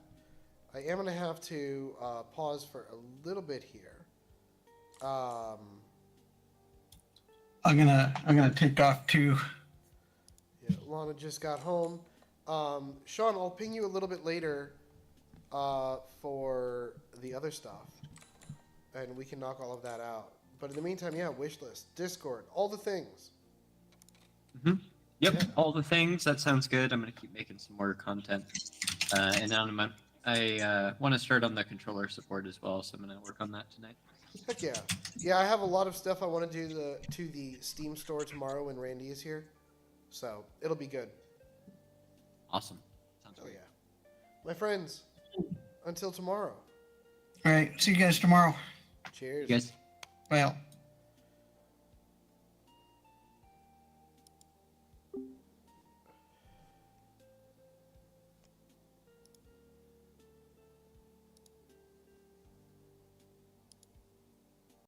I am going to have to pause for a little bit here.
I'm gonna take off too.
Yeah, Lana just got home. Sean, I'll ping you a little bit later for the other stuff, and we can knock all of that out. But in the meantime, yeah, wish list, Discord, all the things.
Yep,
Yeah.
all the things. That sounds good. I'm gonna keep making some more content, and I want to start on the controller support as well, so I'm gonna work on that tonight.
Heck yeah. Yeah, I have a lot of stuff I want to do to the Steam store tomorrow when Randy is here. So, it'll be good.
Awesome. Sounds
Oh,
great.
yeah. My friends, until tomorrow.
All right, see you guys tomorrow.
Cheers.
You guys.
Well.